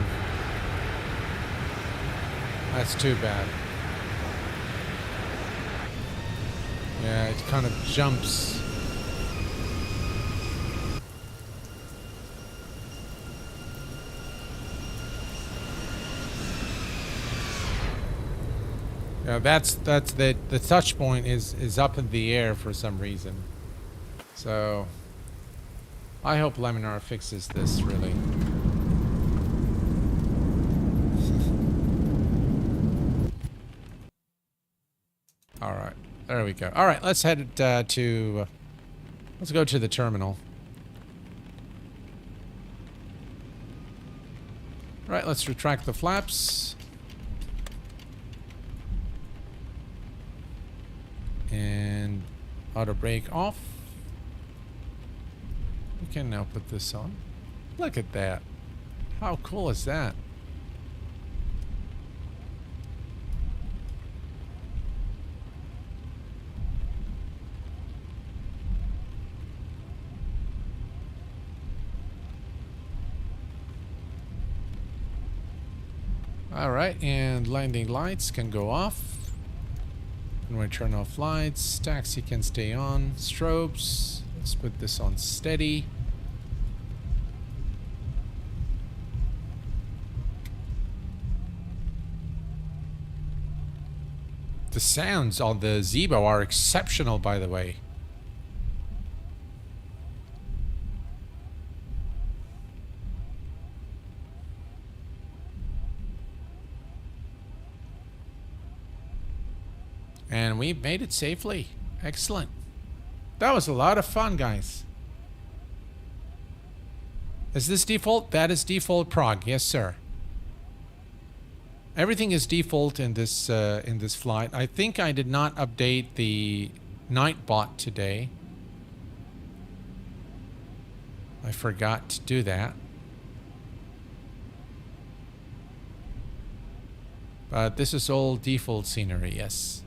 [SPEAKER 1] That's too bad. Yeah, it kind of jumps. Yeah, that's the touch point is up in the air for some reason. So I hope Laminar fixes this, really. All right, there we go. All right, let's head to let's go to the terminal. All right, let's retract the flaps. And auto brake off. We can now put this on. Look at that. How cool is that? All right, and landing lights can go off. And we turn off lights. Taxi can stay on. Strobes. Let's put this on steady. The sounds on the Zibo are exceptional, by the way. And we made it safely. Excellent. That was a lot of fun, guys. Is this default? That is default Prague. Yes, sir. Everything is default in this flight. I think I did not update the Nightbot today. I forgot to do that. But this is all default scenery, yes.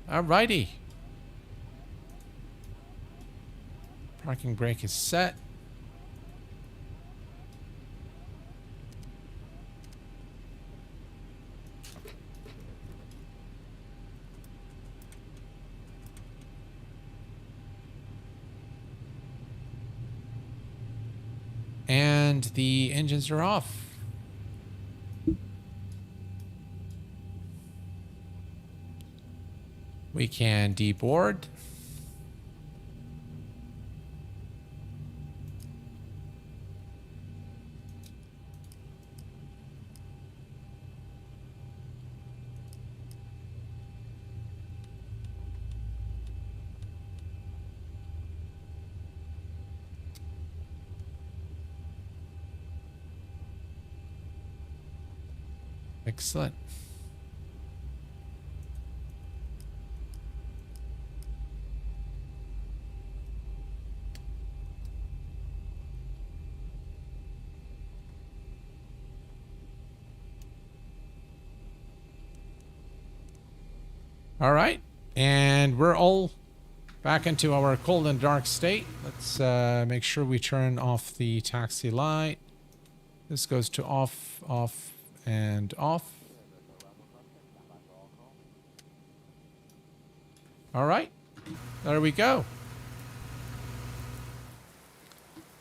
[SPEAKER 1] Alrighty. Parking brake is set. And the engines are off. We can deboard. Excellent. All right, and we're all back into our cold and dark state. Let's make sure we turn off the taxi light. This goes to off, off, and off. All right, there we go.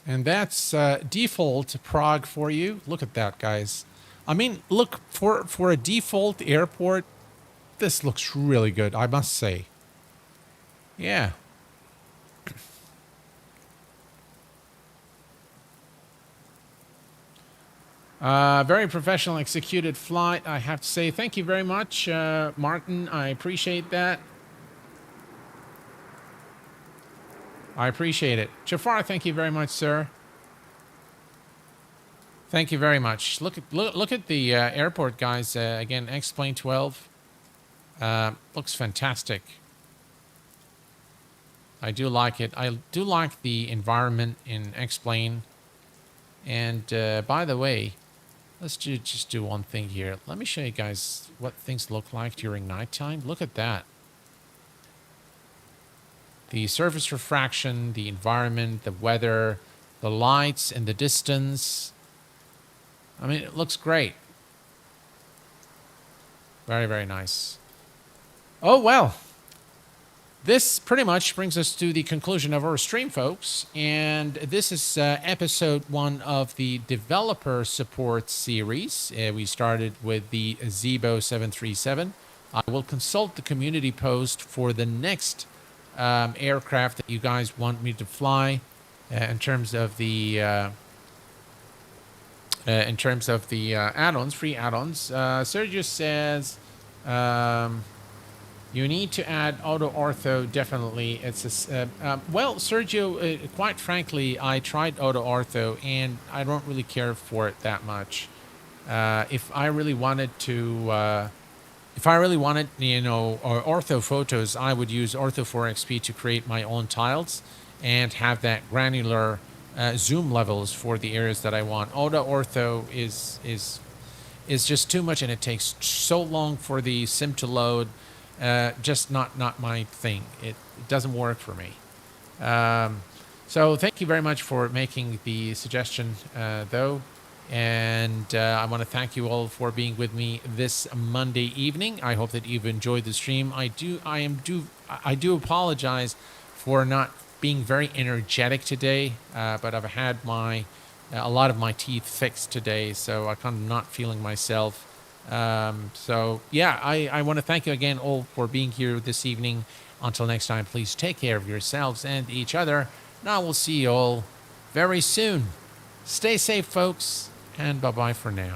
[SPEAKER 1] And that's default Prague for you. Look at that, guys. I mean, look, for a default airport, this looks really good, I must say. Yeah. Very professional executed flight, I have to say. Thank you very much, Martin. I appreciate that. I appreciate it. Jafar, thank you very much, sir. Thank you very much. Look at the airport, guys. Again, xplane 12. Looks fantastic. I do like it. I do like the environment in xplane. And by the way, let's just do one thing here. Let me show you guys what things look like during nighttime. Look at that. The surface refraction, the environment, the weather, the lights and the distance. I mean, it looks great. Very, very nice. Oh, well. This pretty much brings us to the conclusion of our stream, folks. And this is episode 1 of the developer support series. We started with the Zibo 737. I will consult the community post for the next aircraft that you guys want me to fly in terms of the add-ons, free add-ons. Sergio says you need to add auto ortho. Definitely, it's a well, Sergio. Quite frankly, I tried auto ortho and I don't really care for it that much. If I really wanted to. If I really wanted, you know, ortho photos, I would use Ortho 4XP to create my own tiles and have that granular zoom levels for the areas that I want. Auto ortho is just too much, and it takes so long for the sim to load. Just not my thing. It doesn't work for me. So thank you very much for making the suggestion, though. And I want to thank you all for being with me this Monday evening. I hope that you've enjoyed the stream. I do apologize for not being very energetic today, but I've had a lot of my teeth fixed today, so I'm kind of not feeling myself. So yeah, I want to thank you again all for being here this evening. Until next time, please take care of yourselves and each other. Now we'll see you all very soon. Stay safe, folks. And bye-bye for now.